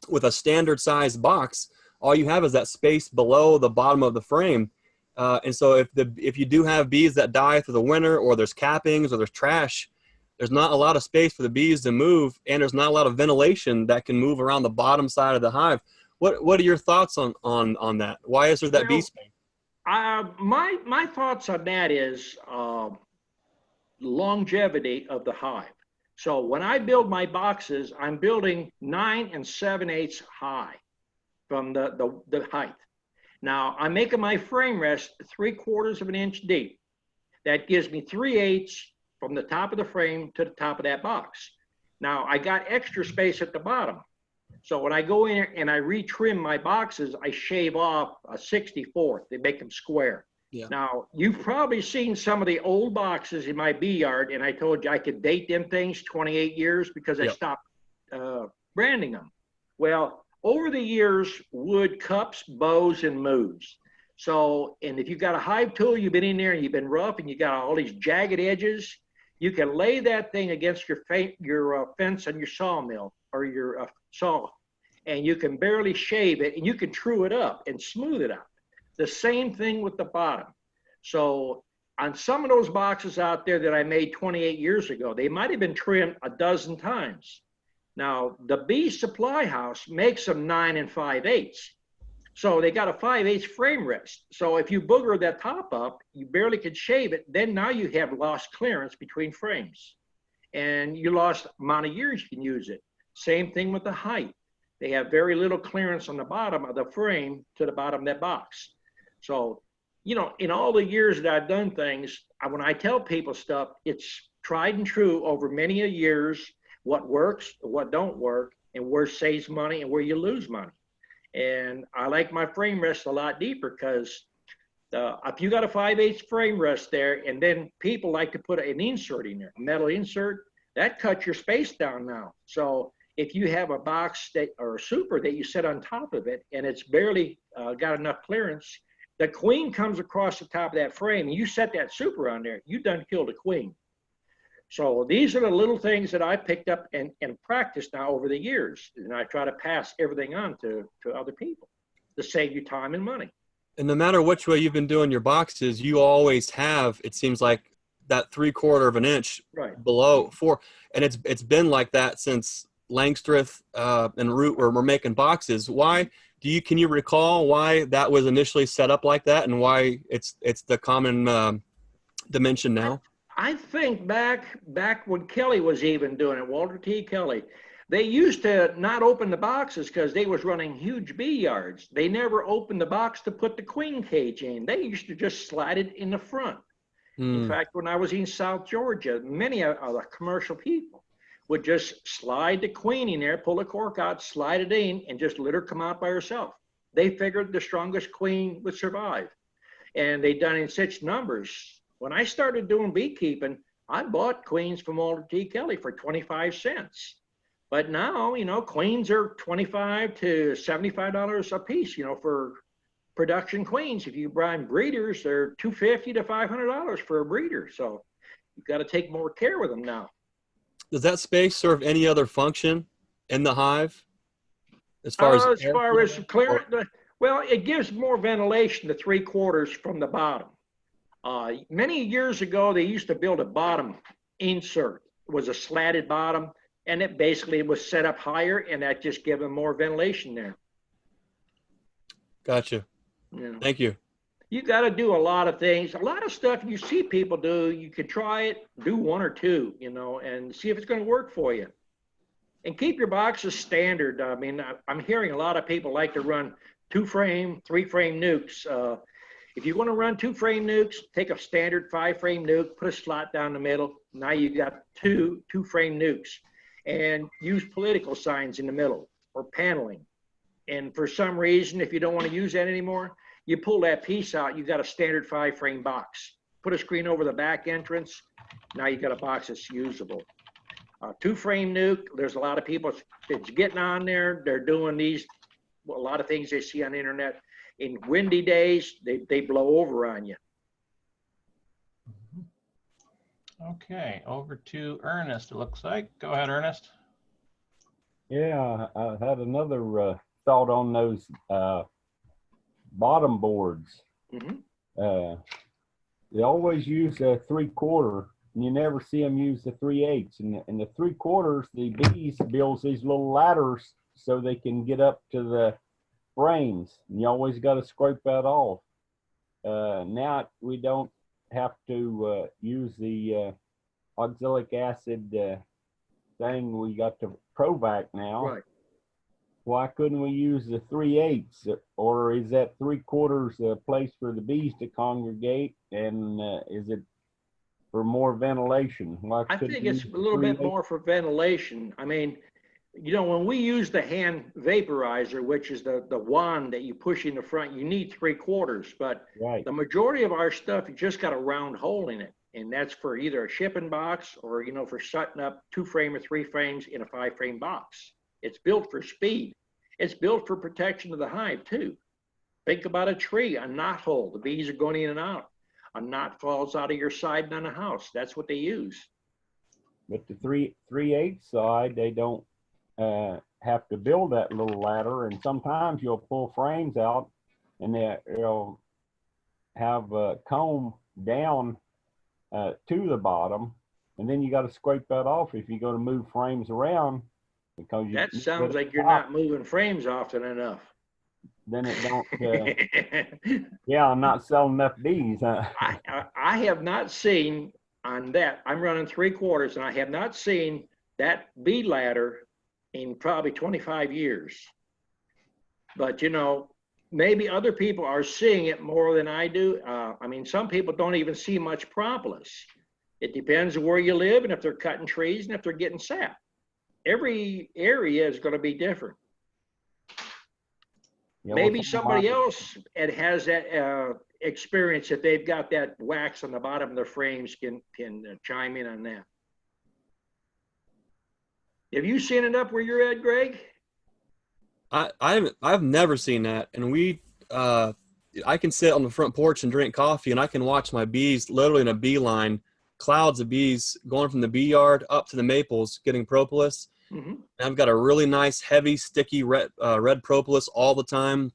with a standard size box, all you have is that space below the bottom of the frame. And so if you do have bees that die through the winter, or there's cappings or there's trash, there's not a lot of space for the bees to move, and there's not a lot of ventilation that can move around the bottom side of the hive. What are your thoughts on that? Why is there that bee space? My thoughts on that is longevity of the hive. So when I build my boxes, I'm building 9 7/8 high from the height. Now I'm making my frame rest 3/4 of an inch deep. That gives me 3/8 from the top of the frame to the top of that box. Now I got extra space at the bottom. So when I go in and I retrim my boxes, I shave off a 64th. They make them square. Yeah. Now, you've probably seen some of the old boxes in my bee yard, and I told you I could date them things 28 years because I stopped branding them. Well, over the years, wood cups, bows, and moves. So, and if you've got a hive tool, you've been in there and you've been rough and you got all these jagged edges, you can lay that thing against your fence on your sawmill or your saw, and you can barely shave it, and you can true it up and smooth it out. The same thing with the bottom. So on some of those boxes out there that I made 28 years ago, they might have been trimmed a dozen times. Now, the bee supply house makes them 9 5/8. So they got a 5/8 frame rest. So if you booger that top up, you barely could shave it. Then now you have lost clearance between frames, and you lost amount of years you can use it. Same thing with the height. They have very little clearance on the bottom of the frame to the bottom of that box. So, you know, in all the years that I've done things, when I tell people stuff, it's tried and true over many years, what works, what don't work, and where saves money and where you lose money. And I like my frame rest a lot deeper because if you got a 5/8 frame rest there, and then people like to put an insert in there, a metal insert, that cuts your space down now. So if you have a box or a super that you set on top of it and it's barely got enough clearance, the queen comes across the top of that frame and you set that super on there, you done killed a queen. So these are the little things that I picked up and practiced now over the years. And I try to pass everything on to other people to save you time and money. And no matter which way you've been doing your boxes, you always have, it seems like, that 3/4 of an inch below 4. And it's been like that since Langstreth and Root were making boxes. Why can you recall why that was initially set up like that, and why it's the common dimension now? I think back when Kelly was even doing it, Walter T. Kelly, they used to not open the boxes because they was running huge bee yards. They never opened the box to put the queen cage in. They used to just slide it in the front. In fact, when I was in South Georgia, many of the commercial people would just slide the queen in there, pull the cork out, slide it in, and just let her come out by herself. They figured the strongest queen would survive. And they done in such numbers. When I started doing beekeeping, I bought queens from Walter T. Kelly for 25 cents. But now, you know, queens are $25 to $75 a piece, you know, for production queens. If you buy breeders, they're $250 to $500 for a breeder. So you've got to take more care with them now. Does that space serve any other function in the hive? As far as clearance, well, it gives more ventilation to 3/4 from the bottom. Many years ago, they used to build a bottom insert. It was a slatted bottom, and it basically was set up higher, and that just gave them more ventilation there. Gotcha. Yeah. Thank you. You got to do a lot of things. A lot of stuff you see people do, you could try it, do 1 or 2, you know, and see if it's going to work for you. And keep your boxes standard. I mean, I'm hearing a lot of people like to run 2-frame, 3-frame nukes. If you want to run 2-frame nukes, take a standard 5-frame nuke, put a slot down the middle. Now you got 2-frame nukes, and use political signs in the middle or paneling. And for some reason, if you don't want to use that anymore, you pull that piece out, you got a standard 5-frame box. Put a screen over the back entrance. Now you got a box that's usable. 2-frame nuke, there's a lot of people that's getting on there. They're doing these a lot of things they see on the internet. In windy days, they blow over on you. Okay, over to Ernest, it looks like. Go ahead, Ernest. Yeah, I had another thought on those bottom boards. Mhm. They always use a 3/4, and you never see them use the 3/8. And the 3/4, the bees builds these little ladders so they can get up to the frames, and you always got to scrape that off. Now we don't have to use the oxalic acid thing. We got the Provac now. Right. Why couldn't we use the 3/8, or is that 3/4 a place for the bees to congregate, and is it for more ventilation? Why I couldn't think we it's use a the little bit 3/8? more for ventilation. I mean, you know, when we use the hand vaporizer, which is the wand that you push in the front, you need 3/4, but Right. the majority of our stuff, you just got a round hole in it. And that's for either a shipping box or, you know, for setting up 2 frame or 3 frames in a 5 frame box. It's built for speed. It's built for protection of the hive too. Think about a tree, a knot hole. The bees are going in and out. A knot falls out of your siding on a house. That's what they use. But the 3/8 side, they don't have to build that little ladder, and sometimes you'll pull frames out and they'll have a comb down to the bottom, and then you got to scrape that off if you go to move frames around, because you That sounds like you're not moving frames often enough. Then it don't yeah, I'm not selling enough bees, huh? I have not seen on that. I'm running 3/4, and I have not seen that bee ladder in probably 25 years. But you know, maybe other people are seeing it more than I do. I mean, some people don't even see much propolis. It depends on where you live and if they're cutting trees and if they're getting sap. Every area is going to be different. Yeah, Maybe somebody else that has that experience, if they've got that wax on the bottom of the frames, can chime in on that. Have you seen it up where you're at, Greg? I've never seen that, and I can sit on the front porch and drink coffee, and I can watch my bees literally in a beeline, clouds of bees going from the bee yard up to the maples getting propolis. Mm-hmm. And I've got a really nice, heavy, sticky red propolis all the time.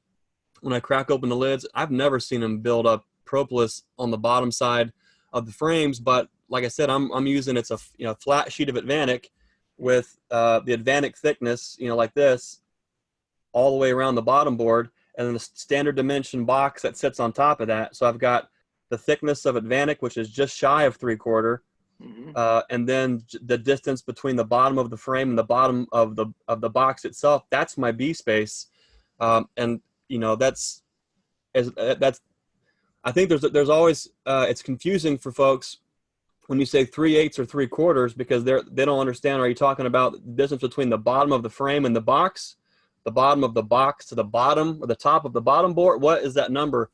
When I crack open the lids, I've never seen them build up propolis on the bottom side of the frames. But like I said, I'm using it's a flat sheet of Advanic with the Advanic thickness, like this, all the way around the bottom board, and then the standard dimension box that sits on top of that. So I've got the thickness of Advanic, which is just shy of 3/4. Mm-hmm. And then the distance between the bottom of the frame and the bottom of the box itself, that's my bee space. And that's I think there's always it's confusing for folks when you say 3/8 or 3/4, because they don't understand. Are you talking about the distance between the bottom of the frame and the box, the bottom of the box to the bottom, or the top of the bottom board? What is that number?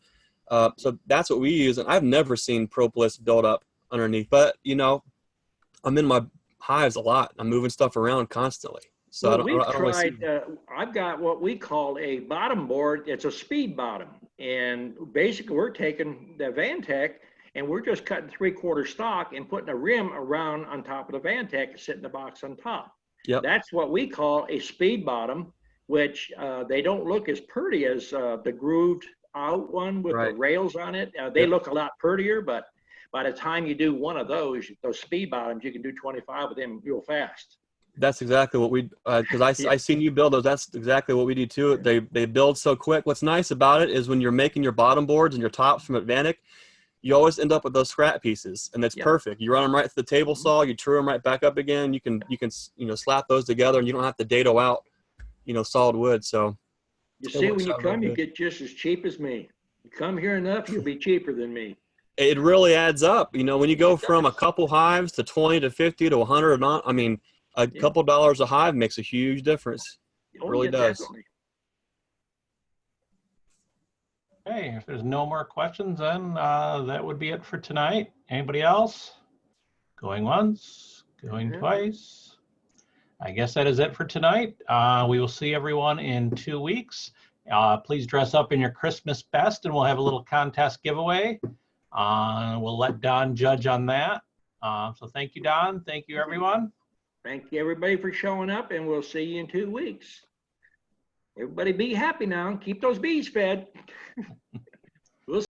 So that's what we use, and I've never seen propolis build up underneath. But I'm in my hives a lot. I'm moving stuff around constantly, so Well, I we've don't really see. tried. I've got what we call a bottom board. It's a speed bottom, and basically we're taking the Vantech and we're just cutting 3/4 stock and putting a rim around on top of the Vantech and sitting the box on top. Yep. That's what we call a speed bottom, which they don't look as pretty as the grooved out one with the rails on it. They look a lot prettier, but by the time you do one of those speed bottoms, you can do 25 of them real fast. That's exactly what we, because I seen you build those. That's exactly what we do too. They build so quick. What's nice about it is when you're making your bottom boards and your tops from Advanic, you always end up with those scrap pieces, and that's perfect. You run them right to the table saw, you true them right back up again. You can slap those together, and you don't have to dado out, solid wood. So you see, when you come, you get just as cheap as me. You come here enough, you'll be cheaper than me. It really adds up. When you go from a couple hives to 20 to 50 to 100, a couple dollars a hive makes a huge difference. It really does. Definitely. Okay, if there's no more questions, then that would be it for tonight. Anybody else? Going once, going twice. I guess that is it for tonight. We will see everyone in 2 weeks. Please dress up in your Christmas best and we'll have a little contest giveaway. We'll let Don judge on that. So thank you, Don. Thank you, everyone. Thank you, everybody, for showing up, and we'll see you in 2 weeks. Everybody be happy now. Keep those bees fed.